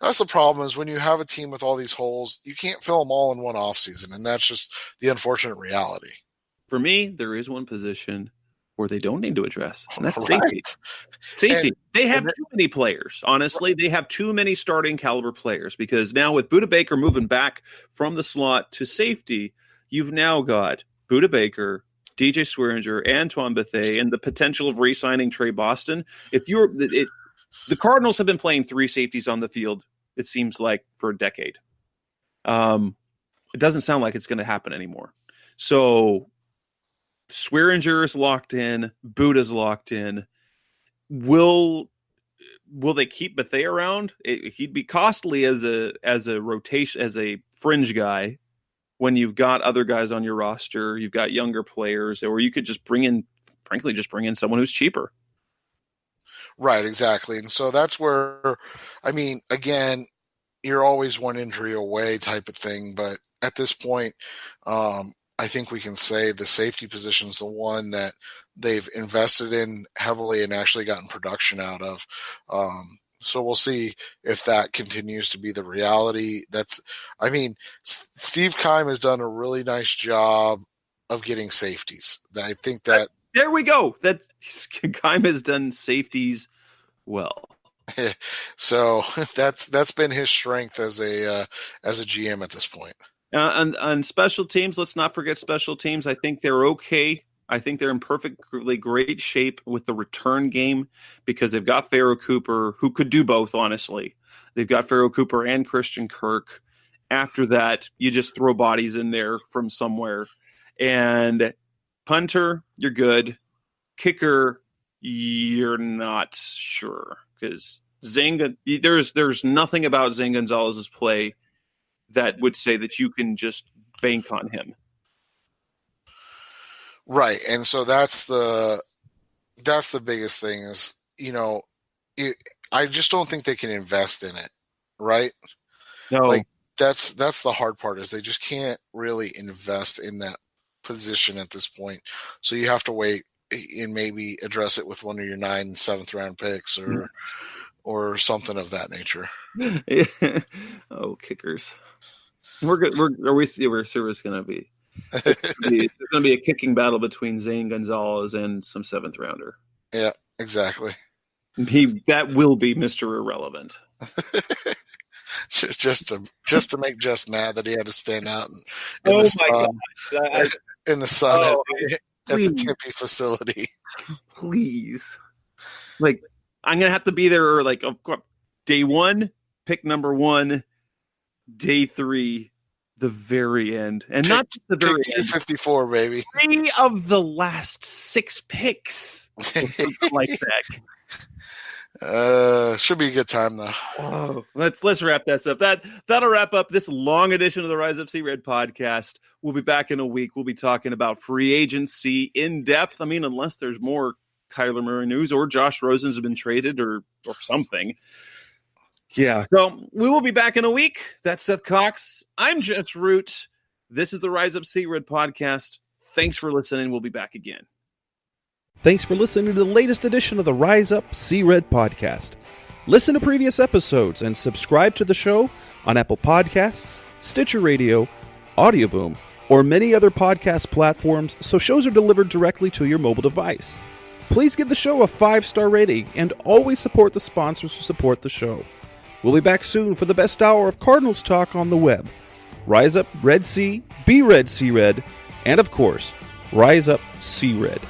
that's the problem is when you have a team with all these holes, you can't fill them all in one offseason, and that's just the unfortunate reality. For me, there is one position where they don't need to address, and that's safety. Safety. They have too many players. Honestly, they have too many starting caliber players, because now with Budda Baker moving back from the slot to safety, you've now got Budda Baker, DJ Swearinger, Antoine Bethea, and the potential of re-signing Trey Boston. The Cardinals have been playing 3 safeties on the field, it seems like, for a decade. It doesn't sound like it's going to happen anymore. So Swearinger is locked in. Budda's locked in. Will they keep Bethea around? He'd be costly as a rotation, as a fringe guy. When you've got other guys on your roster, you've got younger players, or you could just bring in someone who's cheaper. Right, exactly. And so that's where, again, you're always one injury away type of thing. But at this point, I think we can say the safety position is the one that they've invested in heavily and actually gotten production out of. So we'll see if that continues to be the reality. Steve Keim has done a really nice job of getting safeties. I think that there we go. That Keim has done safeties well. So that's been his strength as a GM at this point. On special teams, let's not forget special teams. I think they're okay I think they're in perfectly great shape with the return game because they've got Pharoh Cooper, who could do both, honestly. They've got Pharoh Cooper and Christian Kirk. After that, you just throw bodies in there from somewhere. And punter, you're good. Kicker, you're not sure because there's nothing about Zane Gonzalez's play that would say that you can just bank on him. Right. And so that's the biggest thing is, I just don't think they can invest in it. Right. No. Like that's the hard part is they just can't really invest in that position at this point. So you have to wait and maybe address it with one of your 9th and 7th round picks or something of that nature. Oh, kickers. We're good. We're serious going to be. It's going to be a kicking battle between Zane Gonzalez and some 7th rounder. Yeah, exactly. That will be Mr. Irrelevant. just to make Jess mad that he had to stand out in the sun at the Tempe facility. Please, like I'm gonna have to be there like day 1, pick number 1, day 3. The very end, and not just the very end. 54, baby. 3 of the last 6 picks, like that. Should be a good time though. Oh, let's wrap this up. That'll wrap up this long edition of the Rise Up See Red podcast. We'll be back in a week. We'll be talking about free agency in depth. I mean, unless there's more Kyler Murray news or Josh Rosen's have been traded or something. Yeah, so we will be back in a week. That's Seth Cox. I'm Jess Root. This is the Rise Up See Red podcast. Thanks for listening. We'll be back again. Thanks for listening to the latest edition of the Rise Up See Red podcast. Listen to previous episodes and subscribe to the show on Apple Podcasts, Stitcher Radio, Audioboom, or many other podcast platforms so shows are delivered directly to your mobile device. Please give the show a 5-star rating and always support the sponsors who support the show. We'll be back soon for the best hour of Cardinals talk on the web. Rise up, Red Sea, be Red, See Red, and of course, Rise Up, See Red.